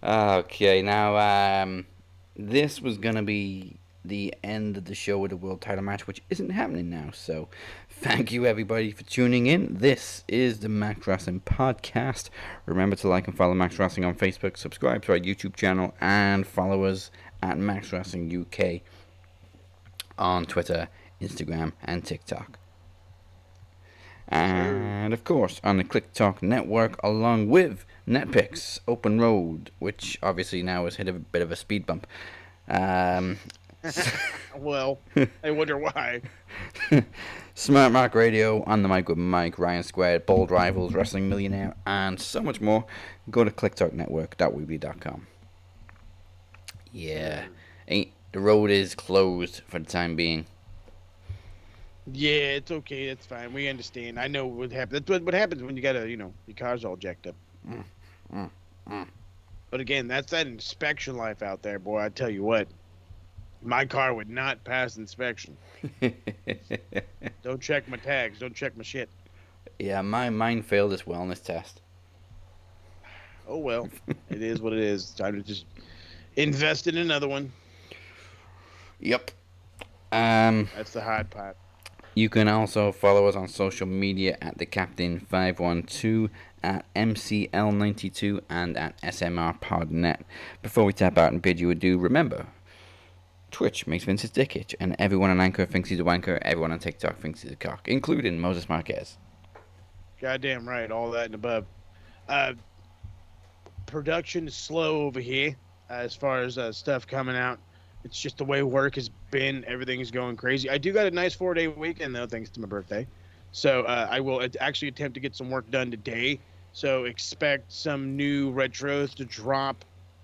Okay, now this was gonna be the end of the show with the world title match, which isn't happening now. So, thank you everybody for tuning in. This is the Max Wrestling Podcast. Remember to like and follow Max Wrestling on Facebook, subscribe to our YouTube channel, and follow us at Max Wrestling UK on Twitter, Instagram, and TikTok. And of course on the Click Talk Network, along with NetPicks, Open Road, which obviously now has hit a bit of a speed bump. Well, I wonder why. Smart Mark Radio, On the Mic with Mike, Ryan Squared, Bold Rivals, Wrestling Millionaire, and so much more. Go to clicktalknetwork.weebly.com. Yeah, the road is closed for the time being. Yeah, it's okay. That's fine. We understand. I know what happens. That's what happens when you got your car's all jacked up. But again, that's that inspection life out there, boy. I tell you what, my car would not pass inspection. Don't check my tags. Don't check my shit. Yeah, mine failed this wellness test. Oh well, it is what it is. Time to just invest in another one. Yep. That's the hot pot. You can also follow us on social media at the Captain512, at MCL92, and at SMRPodNet. Before we tap out and bid you adieu, remember, Twitch makes Vince his dick itch, and everyone on Anchor thinks he's a wanker, everyone on TikTok thinks he's a cock, including Moses Marquez. Goddamn right, all that and above. Production is slow over here as far as stuff coming out. It's just the way work has been. Everything's going crazy. I do got a nice 4-day weekend, though, thanks to my birthday. So I will actually attempt to get some work done today. So expect some new retros to drop.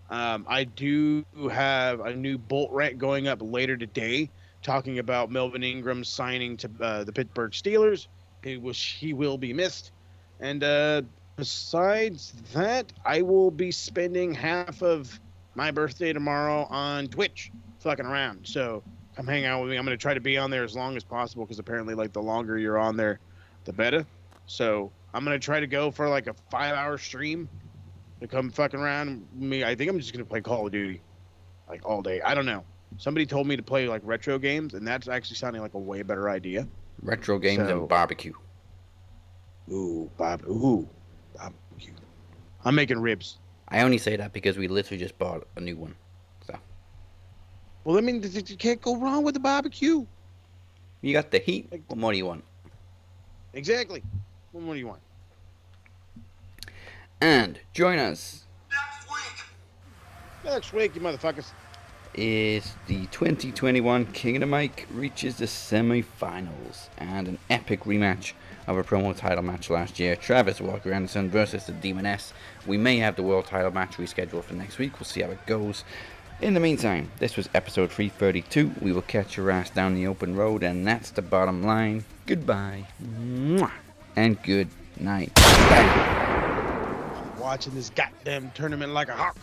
I do have a new Bolt rant going up later today, talking about Melvin Ingram signing to the Pittsburgh Steelers. He will be missed. And besides that, I will be spending half of my birthday tomorrow on Twitch, fucking around. So come hang out with me. I'm going to try to be on there as long as possible, because apparently, the longer you're on there, the better. So I'm going to try to go for a 5-hour stream to come fucking around me. I think I'm just going to play Call of Duty all day. I don't know. Somebody told me to play retro games, and that's actually sounding like a way better idea. Retro games and barbecue. Ooh, barbecue. I'm making ribs. I only say that because we literally just bought a new one. So. Well, I mean, you can't go wrong with the barbecue. You got the heat. What more do you want? Exactly. What more do you want? And join us next week, you motherfuckers. is the 2021 King of the Mic reaches the semi-finals, and an epic rematch of a promo title match last year. Travis Walker Anderson versus the Demoness. We may have the world title match rescheduled for next week. We'll see how it goes. In the meantime, this was episode 332. We will catch your ass down the open road, and that's the bottom line. Goodbye. Mwah. And good night. Bang. Watching this goddamn tournament like a hawk.